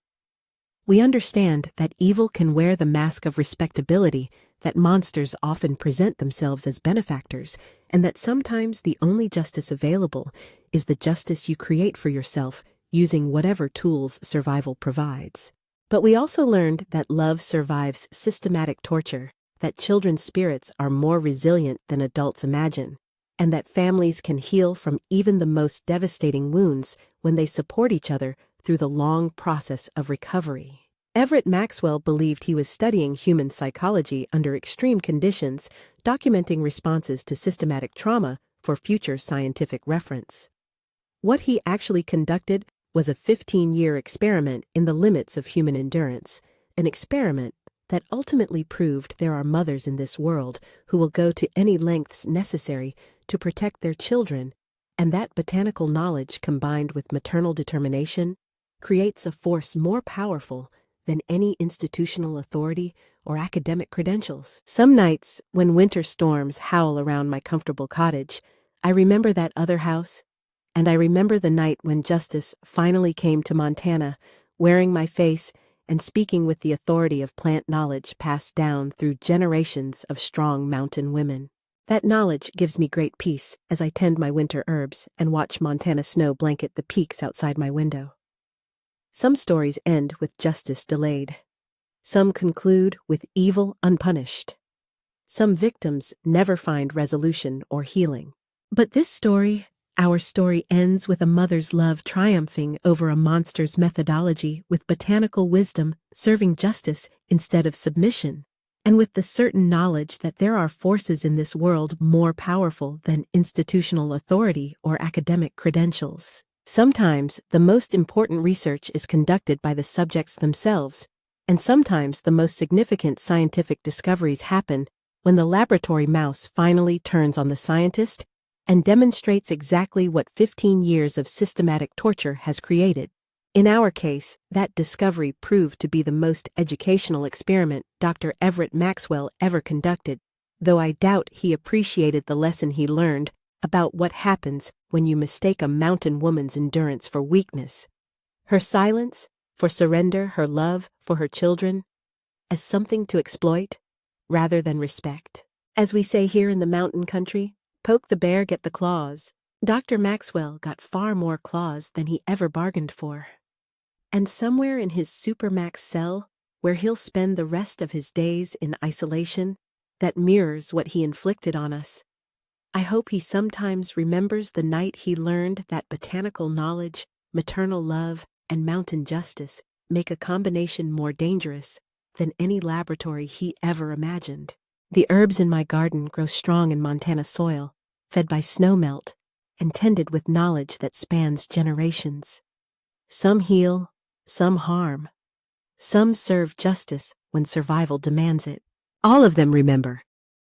We understand that evil can wear the mask of respectability, that monsters often present themselves as benefactors, and that sometimes the only justice available is the justice you create for yourself using whatever tools survival provides. But we also learned that love survives systematic torture, that children's spirits are more resilient than adults imagine, and that families can heal from even the most devastating wounds when they support each other through the long process of recovery. Everett Maxwell believed he was studying human psychology under extreme conditions, documenting responses to systematic trauma for future scientific reference. What he actually conducted was a 15-year experiment in the limits of human endurance, an experiment that ultimately proved there are mothers in this world who will go to any lengths necessary to protect their children, and that botanical knowledge combined with maternal determination creates a force more powerful than any institutional authority or academic credentials. Some nights, when winter storms howl around my comfortable cottage, I remember that other house, and I remember the night when justice finally came to Montana, wearing my face and speaking with the authority of plant knowledge passed down through generations of strong mountain women. That knowledge gives me great peace as I tend my winter herbs and watch Montana snow blanket the peaks outside my window. Some stories end with justice delayed. Some conclude with evil unpunished. Some victims never find resolution or healing. But this story, our story, ends with a mother's love triumphing over a monster's methodology, with botanical wisdom serving justice instead of submission, and with the certain knowledge that there are forces in this world more powerful than institutional authority or academic credentials. Sometimes the most important research is conducted by the subjects themselves, and sometimes the most significant scientific discoveries happen when the laboratory mouse finally turns on the scientist and demonstrates exactly what 15 years of systematic torture has created. In our case, that discovery proved to be the most educational experiment Dr. Everett Maxwell ever conducted, though I doubt he appreciated the lesson he learned about what happens when you mistake a mountain woman's endurance for weakness. Her silence for surrender, her love for her children, as something to exploit rather than respect. As we say here in the mountain country, poke the bear, get the claws. Dr. Maxwell got far more claws than he ever bargained for. And somewhere in his supermax cell, where he'll spend the rest of his days in isolation, that mirrors what he inflicted on us, I hope he sometimes remembers the night he learned that botanical knowledge, maternal love, and mountain justice make a combination more dangerous than any laboratory he ever imagined. The herbs in my garden grow strong in Montana soil, fed by snowmelt, and tended with knowledge that spans generations. Some heal, some harm. Some serve justice when survival demands it. All of them remember,